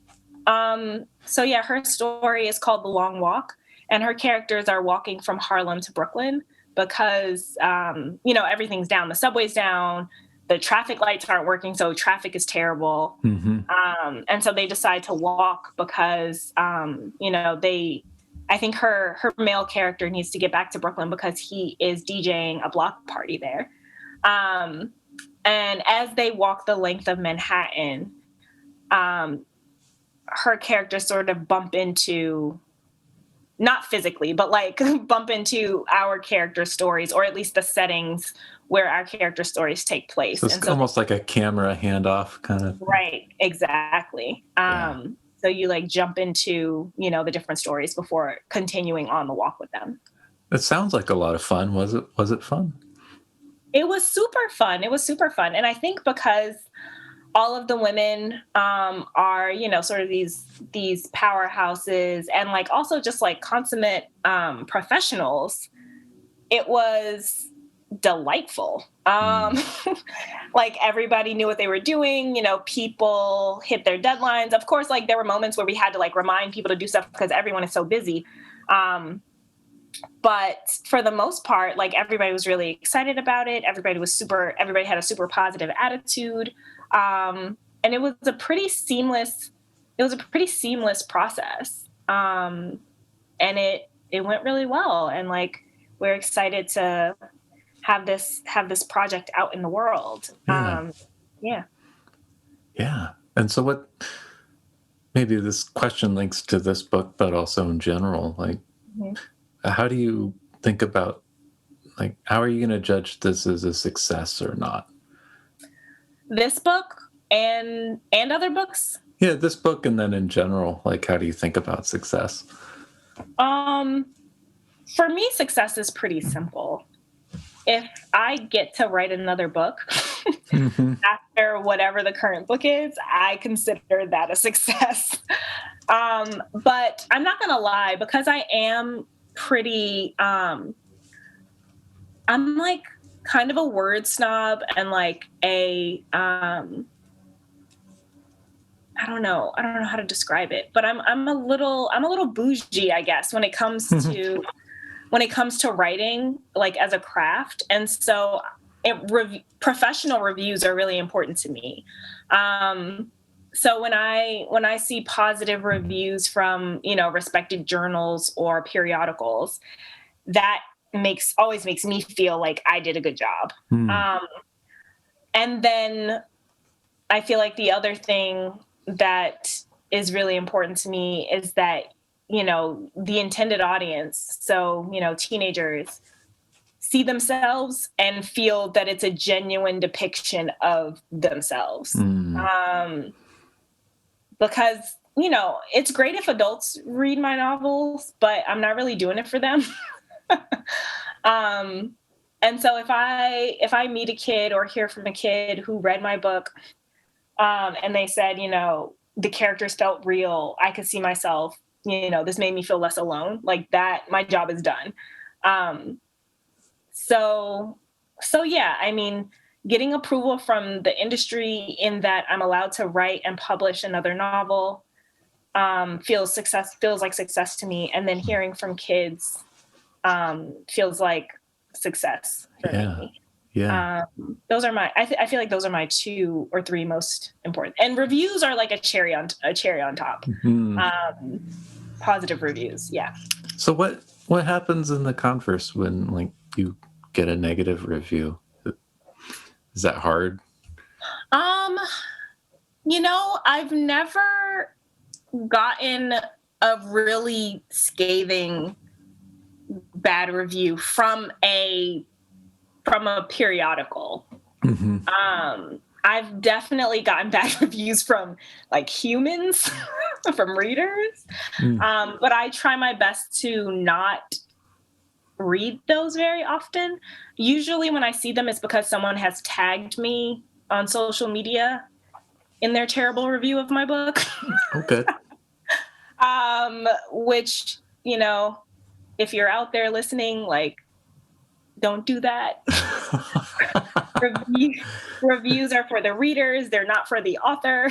So yeah, her story is called The Long Walk, and her characters are walking from Harlem to Brooklyn because, everything's down. The subway's down. The traffic lights aren't working, so traffic is terrible. Mm-hmm. And so they decide to walk because, I think her male character needs to get back to Brooklyn because he is DJing a block party there. And as they walk the length of Manhattan, her character sort of bump into, not physically, but like bump into our character stories, or at least the settings where our character stories take place. So it's almost like a camera handoff kind of. Right, exactly. So you like jump into, the different stories before continuing on the walk with them. It sounds like a lot of fun. Was it fun? It was super fun. And I think because all of the women are, sort of these powerhouses, and like also just like consummate professionals, it was delightful. Like everybody knew what they were doing. People hit their deadlines. Of course, like there were moments where we had to like remind people to do stuff because everyone is so busy. But for the most part, like everybody was really excited about it. Everybody had a super positive attitude. And it was a pretty seamless process. And it went really well. And like, we're excited to have this project out in the world. Yeah. And so maybe this question links to this book, but also in general, like, how do you think about, like, how are you going to judge this as a success or not? This book and other books? Yeah, this book, and then in general, like, how do you think about success? For me, success is pretty simple. If I get to write another book after whatever the current book is, I consider that a success. But I'm not going to lie, because I am pretty, I'm like kind of a word snob and like I don't know how to describe it, but I'm a little bougie, I guess, when it comes to writing, like as a craft. And so professional reviews are really important to me. So when I see positive reviews from, respected journals or periodicals, that always makes me feel like I did a good job. And then I feel like the other thing that is really important to me is that, the intended audience, so, teenagers, see themselves and feel that it's a genuine depiction of themselves. Because, it's great if adults read my novels, but I'm not really doing it for them. And so if I meet a kid or hear from a kid who read my book, and they said, the characters felt real, I could see myself, this made me feel less alone, like that, my job is done. So yeah, I mean, getting approval from the industry in that I'm allowed to write and publish another novel, feels like success to me. And then hearing from kids, feels like success for me. Yeah. I feel like those are my 2 or 3 most important. And reviews are like a cherry on top. Positive reviews. Yeah. So what happens in the converse when like you get a negative review? Is that hard? I've never gotten a really scathing bad review from a periodical. I've definitely gotten bad reviews from like humans, from readers. But I try my best to not read those very often. Usually when I see them, it's because someone has tagged me on social media in their terrible review of my book. Okay. Which, if you're out there listening, like, don't do that. Reviews are for the readers. They're not for the author.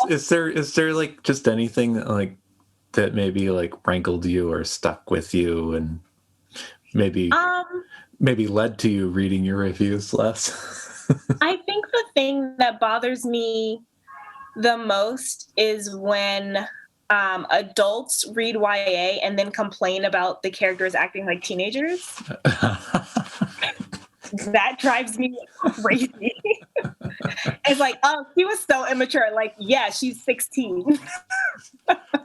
Is there like just anything like that maybe like rankled you or stuck with you and maybe led to you reading your reviews less? I think the thing that bothers me the most is when adults read YA and then complain about the characters acting like teenagers. that drives me crazy. It's like, oh, she was so immature. Like, yeah, she's 16.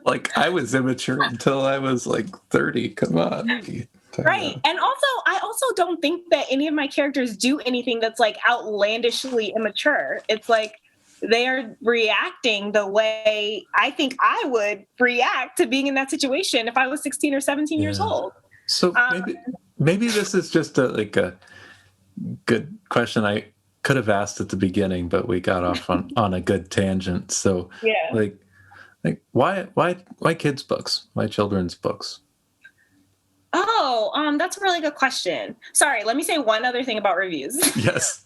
Like, I was immature until I was like 30. Come on. Right. And also, I also don't think that any of my characters do anything that's like outlandishly immature. It's like they are reacting the way I think I would react to being in that situation if I was 16 or 17 years old. So maybe this is just a good question I could have asked at the beginning, but we got off on a good tangent. So Yeah. like why kids books? Why children's books? Oh, that's a really good question. Sorry, let me say one other thing about reviews. Yes.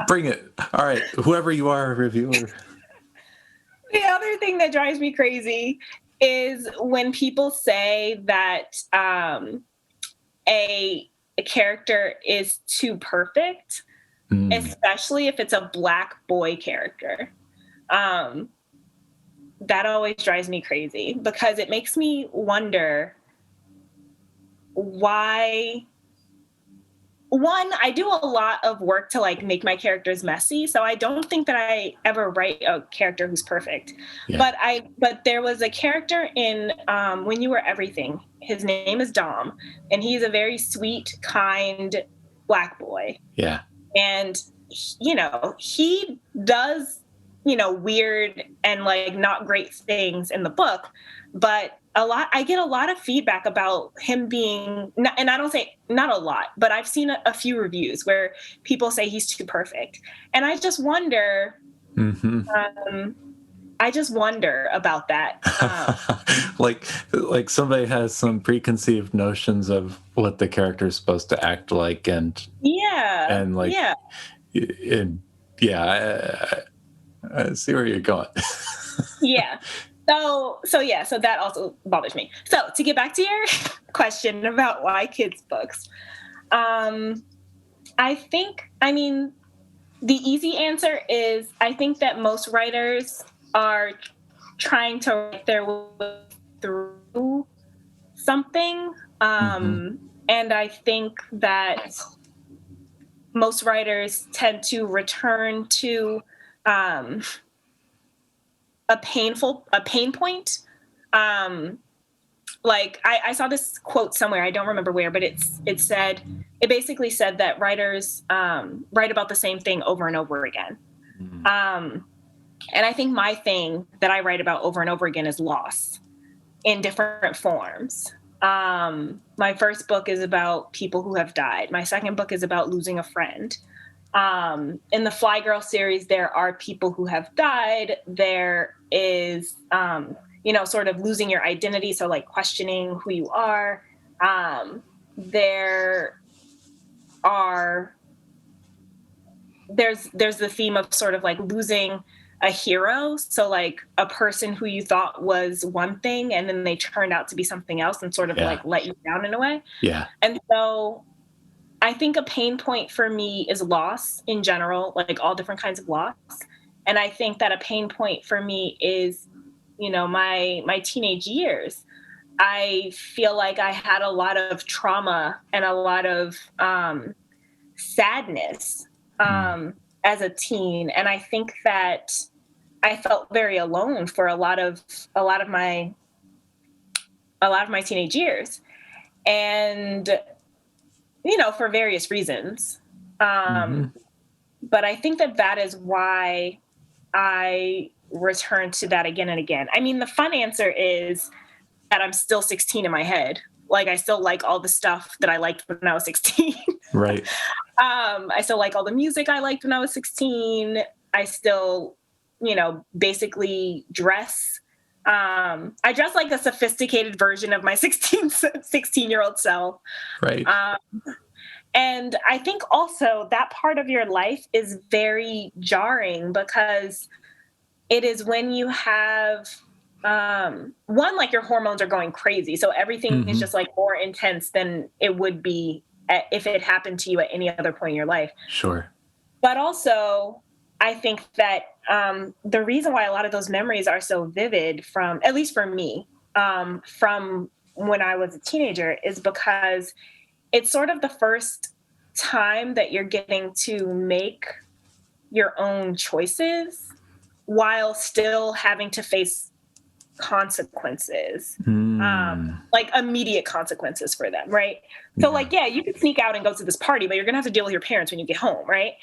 Bring it. All right. Whoever you are, reviewer. The other thing that drives me crazy is when people say that a character is too perfect, especially if it's a Black boy character. That always drives me crazy because it makes me wonder why. One, I do a lot of work to like make my characters messy, so I don't think that I ever write a character who's perfect. Yeah. But there was a character in When You Were Everything. His name is Dom, and he's a very sweet, kind Black boy. Yeah. And he does weird and like not great things in the book, but I get a lot of feedback about him being, and I don't say not a lot, but I've seen a few reviews where people say he's too perfect. And I just wonder, about that. Like somebody has some preconceived notions of what the character is supposed to act like. I see where you're going. Yeah. So that also bothers me. So to get back to your question about why kids books, the easy answer is I think that most writers are trying to write their way through something. And I think that most writers tend to return to a pain point. Like I saw this quote somewhere, I don't remember where, but it basically said that writers write about the same thing over and over again. And I think my thing that I write about over and over again is loss in different forms. My first book is about people who have died. My second book is about losing a friend. In the Fly Girl series, there are people who have died. There is, sort of losing your identity. So like questioning who you are. There's the theme of sort of like losing a hero. So like a person who you thought was one thing and then they turned out to be something else and sort of like let you down in a way. Yeah. And so I think a pain point for me is loss in general, like all different kinds of loss. And I think that a pain point for me is, my teenage years. I feel like I had a lot of trauma and a lot of sadness as a teen. And I think that I felt very alone for a lot of my teenage years. And for various reasons. But I think that is why I return to that again and again. I mean, the fun answer is that I'm still 16 in my head. Like, I still like all the stuff that I liked when I was 16. Right. I still like all the music I liked when I was 16. I still, basically dress. I dress like a sophisticated version of my 16-year-old self. Right. And I think also that part of your life is very jarring because it is when you have, one, like your hormones are going crazy. So everything is just like more intense than it would be if it happened to you at any other point in your life. Sure. But also, I think that the reason why a lot of those memories are so vivid from, at least for me, from when I was a teenager is because it's sort of the first time that you're getting to make your own choices while still having to face consequences, like immediate consequences for them, right? So like, yeah, you could sneak out and go to this party, but you're gonna have to deal with your parents when you get home, right?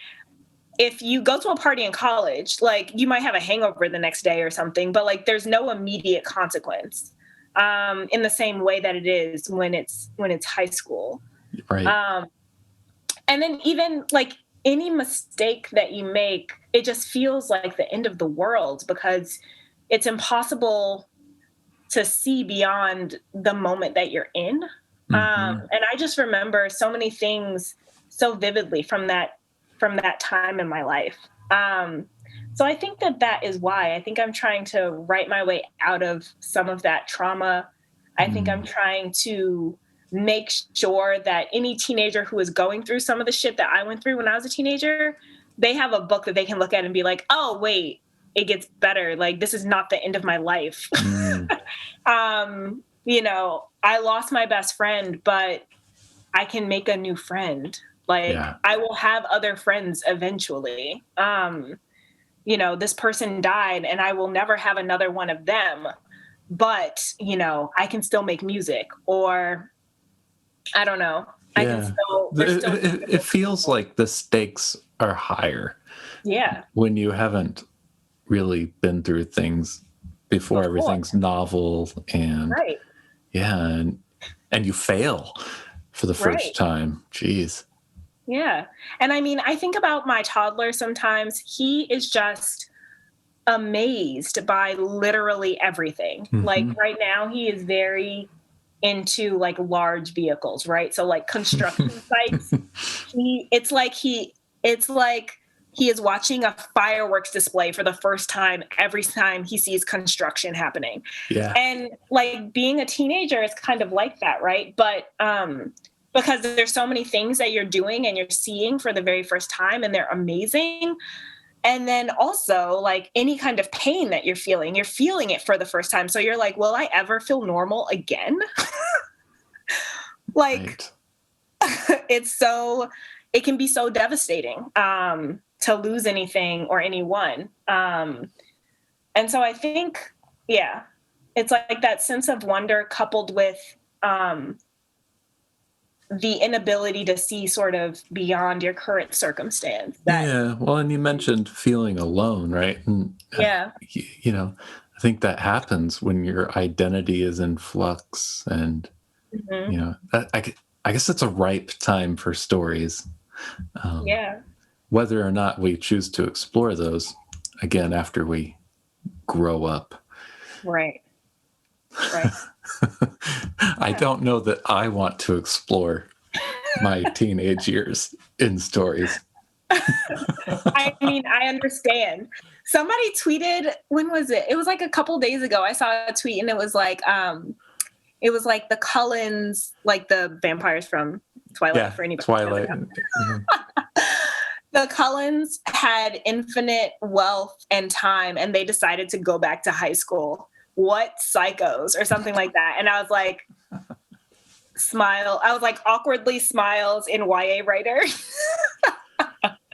If you go to a party in college, like you might have a hangover the next day or something, but like there's no immediate consequence in the same way that it is when it's high school. Right. And then even like any mistake that you make, it just feels like the end of the world because it's impossible to see beyond the moment that you're in. And I just remember so many things so vividly from that time in my life. So I think that is why I think I'm trying to write my way out of some of that trauma. I think I'm trying to make sure that any teenager who is going through some of the shit that I went through when I was a teenager, they have a book that they can look at and be like, oh, wait, it gets better. Like, this is not the end of my life. You know, I lost my best friend, but I can make a new friend. Like, I will have other friends eventually. You know, this person died and I will never have another one of them. But, you know, I can still make music, or I don't know. I can still, it feels like the stakes are higher. Yeah. When you haven't really been through things before. Everything's novel and and you fail for the first time. Jeez. Yeah. And I mean, I think about my toddler sometimes. He is just amazed by literally everything. Like right now he is very into like large vehicles, right? So like construction sites. It's like he is watching a fireworks display for the first time every time he sees construction happening. Yeah. And like being a teenager is kind of like that, right? But because there's so many things that you're doing and you're seeing for the very first time and they're amazing. And then also like any kind of pain that you're feeling it for the first time. So you're like, will I ever feel normal again? Like it can be so devastating to lose anything or anyone. And so I think, it's like that sense of wonder coupled with the inability to see sort of beyond your current circumstance. Well, and you mentioned feeling alone, right? And, you know, I think that happens when your identity is in flux, and you know, I guess it's a ripe time for stories. Whether or not we choose to explore those again after we grow up. Right. I don't know that I want to explore my teenage years in stories. I mean, I understand. Somebody tweeted, when was it? It was like a couple days ago. I saw a tweet and it was like the Cullens, like the vampires from Twilight, for anybody. Twilight. The Cullens had infinite wealth and time and they decided to go back to high school. What psychos, or something like that. And I was like, awkwardly smiles in YA writer.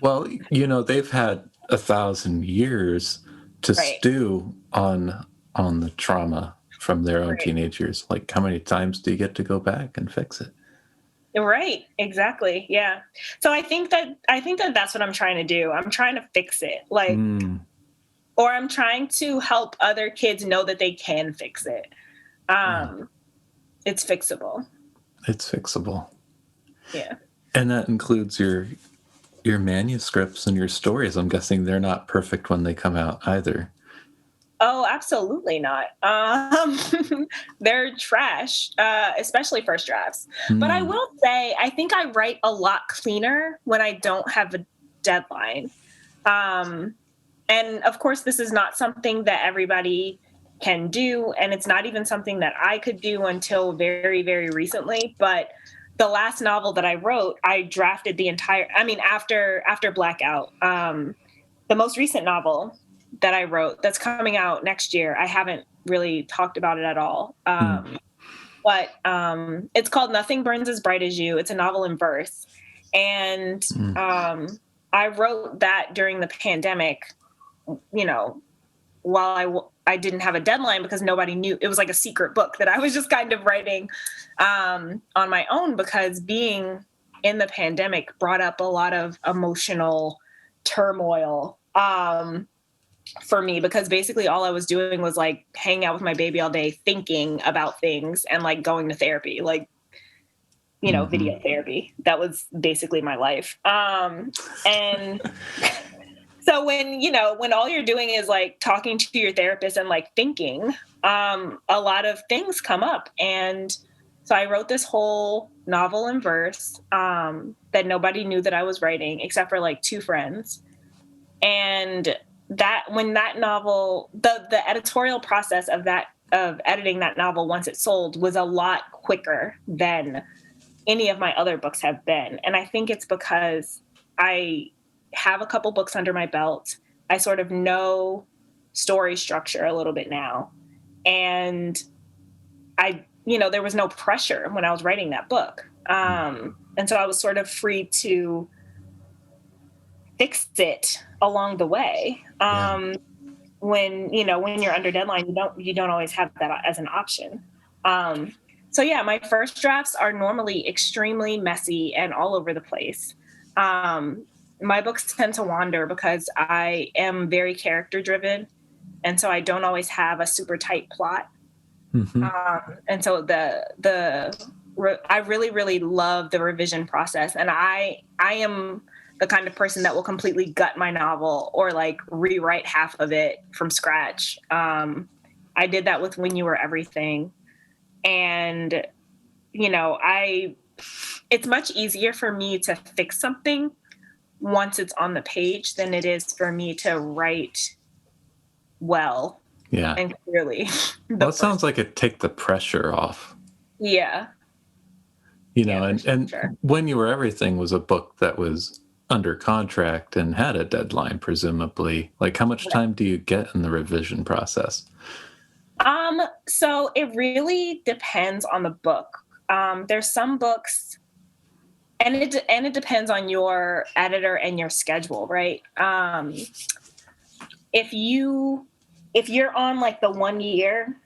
Well, you know, they've had 1,000 years to stew on the trauma from their own teenage years. Like, how many times do you get to go back and fix it? Right. Exactly. Yeah. So I think that that's what I'm trying to do. I'm trying to fix it. Like, or I'm trying to help other kids know that they can fix it. It's fixable. It's fixable. Yeah. And that includes your manuscripts and your stories. I'm guessing they're not perfect when they come out either. Oh, absolutely not. They're trash, especially first drafts. But I will say, I think I write a lot cleaner when I don't have a deadline. And of course, this is not something that everybody can do. And it's not even something that I could do until very, very recently. But the last novel that I wrote, I drafted the entire, after Blackout, the most recent novel that I wrote that's coming out next year, I haven't really talked about it at all. But it's called Nothing Burns as Bright as You. It's a novel in verse. And I wrote that during the pandemic, you know, while I didn't have a deadline because nobody knew. It was like a secret book that I was just kind of writing on my own, because being in the pandemic brought up a lot of emotional turmoil for me, because basically all I was doing was like hanging out with my baby all day, thinking about things and like going to therapy, like, you know, video therapy. That was basically my life. And so when all you're doing is like talking to your therapist and like thinking, a lot of things come up. And so I wrote this whole novel in verse that nobody knew that I was writing except for like 2 friends. And when that novel, the editorial process of editing that novel once it sold was a lot quicker than any of my other books have been. And I think it's because I have a couple books under my belt. I sort of know story structure a little bit now. And there was no pressure when I was writing that book. And so I was sort of free to fix it along the way. When you're under deadline, you don't always have that as an option. So yeah, my first drafts are normally extremely messy and all over the place. My books tend to wander because I am very character driven. And so I don't always have a super tight plot. And so I really, really love the revision process. And I am the kind of person that will completely gut my novel or like rewrite half of it from scratch. I did that with When You Were Everything. And, it's much easier for me to fix something once it's on the page than it is for me to write well and clearly. Well, it sounds like it take the pressure off. Yeah. And sure. When You Were Everything was a book that was under contract and had a deadline, presumably. Like, how much time do you get in the revision process? So it really depends on the book. There's some books, and it depends on your editor and your schedule, right? If you're on like the 1 year,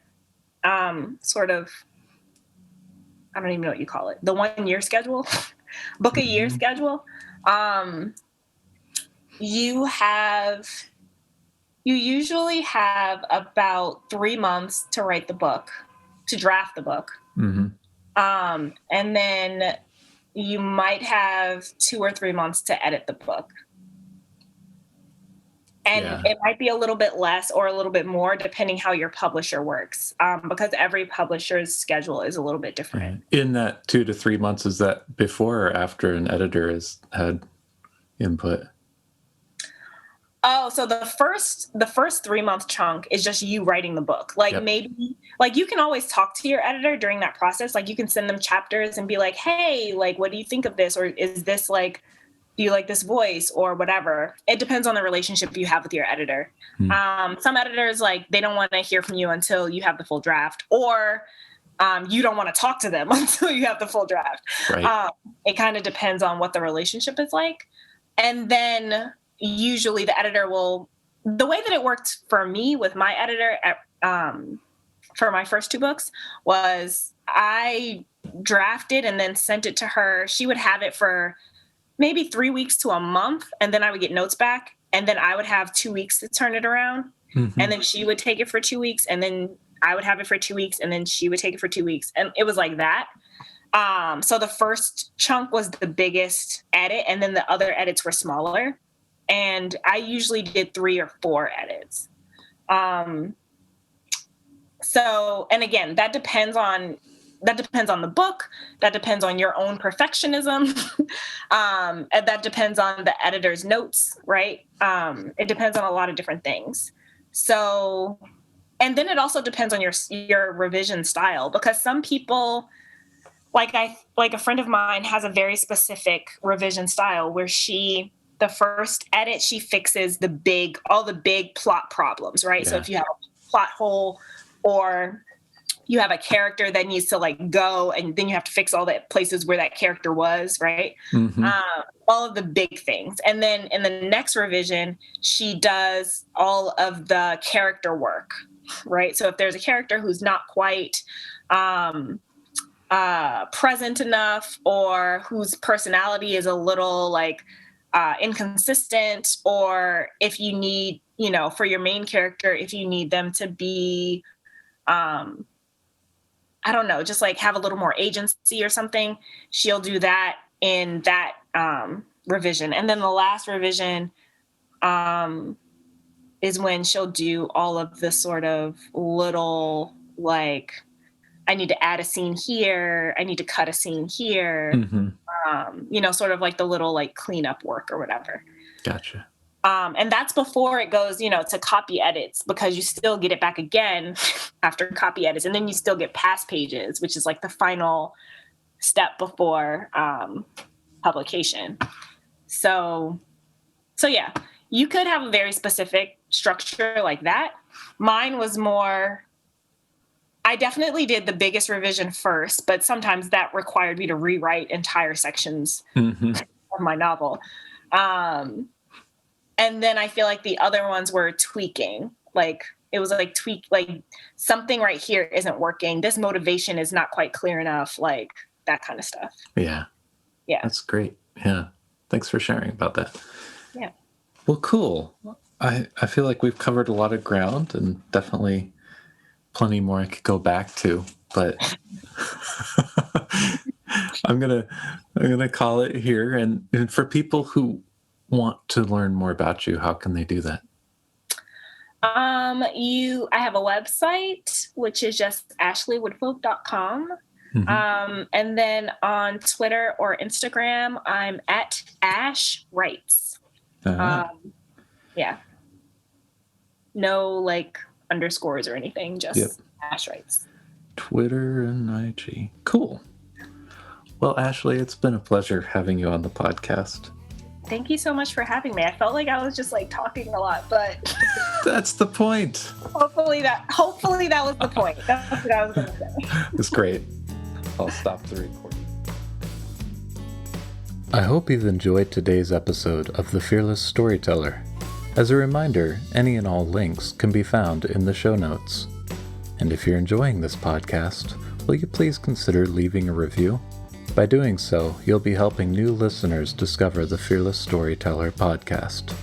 sort of, I don't even know what you call it, the 1 year schedule, book a year schedule, you usually have about 3 months to write the book, to draft the book. And then you might have 2 or 3 months to edit the book. And it might be a little bit less or a little bit more depending how your publisher works, because every publisher's schedule is a little bit different. In that 2 to 3 months, is that before or after an editor has had input? Oh, so the first 3 month chunk is just you writing the book. Like maybe like you can always talk to your editor during that process. Like you can send them chapters and be like, hey, like, what do you think of this? Or is this like, do you like this voice or whatever? It depends on the relationship you have with your editor. Some editors, like, they don't want to hear from you until you have the full draft, or you don't want to talk to them until you have the full draft. Right. It kind of depends on what the relationship is like. And then usually the editor the way that it worked for me with my editor for my first 2 books was I drafted and then sent it to her. She would have it for maybe 3 weeks to a month, and then I would get notes back, and then I would have 2 weeks to turn it around. And then she would take it for 2 weeks, and then I would have it for 2 weeks, and then she would take it for 2 weeks. And it was like that. So the first chunk was the biggest edit, and then the other edits were smaller. And I usually did 3 or 4 edits. So, and again, that depends on the book. That depends on your own perfectionism. And that depends on the editor's notes, right? It depends on a lot of different things. So, and then it also depends on your revision style, because some people, like a friend of mine has a very specific revision style where the first edit, she fixes all the big plot problems, right? Yeah. So if you have a plot hole or you have a character that needs to like go, and then you have to fix all the places where that character was, right? Mm-hmm. All of the big things. And then in the next revision, she does all of the character work, right? So if there's a character who's not quite present enough, or whose personality is a little like inconsistent, or if you need, you know, for your main character, if you need them to be I don't know, just like have a little more agency or something, she'll do that in that revision. And then the last revision is when she'll do all of the sort of little, like, I need to add a scene here, I need to cut a scene here, you know, sort of like the little like cleanup work or whatever. Gotcha. And that's before it goes, you know, to copy edits, because you still get it back again after copy edits. And then you still get pass pages, which is like the final step before publication. So yeah, you could have a very specific structure like that. Mine was more, I definitely did the biggest revision first, but sometimes that required me to rewrite entire sections of my novel. And then I feel like the other ones were tweaking. Like it was like like something right here isn't working. This motivation is not quite clear enough. Like that kind of stuff. Yeah. Yeah. That's great. Yeah. Thanks for sharing about that. Yeah. Well, cool. I feel like we've covered a lot of ground, and definitely plenty more I could go back to, but I'm gonna call it here. And for people who want to learn more about you, how can they do that? I have a website, which is just ashleywoodfolk.com. And then on Twitter or Instagram, I'm at Ash Writes. Yeah. No like underscores or anything, just Ash Writes. Twitter and IG. Cool. Well, Ashley, it's been a pleasure having you on the podcast. Thank you so much for having me. I felt like I was just like talking a lot, but that's the point. Hopefully that was the point. That's what I was going to say. It's great. I'll stop the recording. I hope you've enjoyed today's episode of The Fearless Storyteller. As a reminder, any and all links can be found in the show notes. And if you're enjoying this podcast, will you please consider leaving a review? By doing so, you'll be helping new listeners discover the Fearless Storyteller podcast.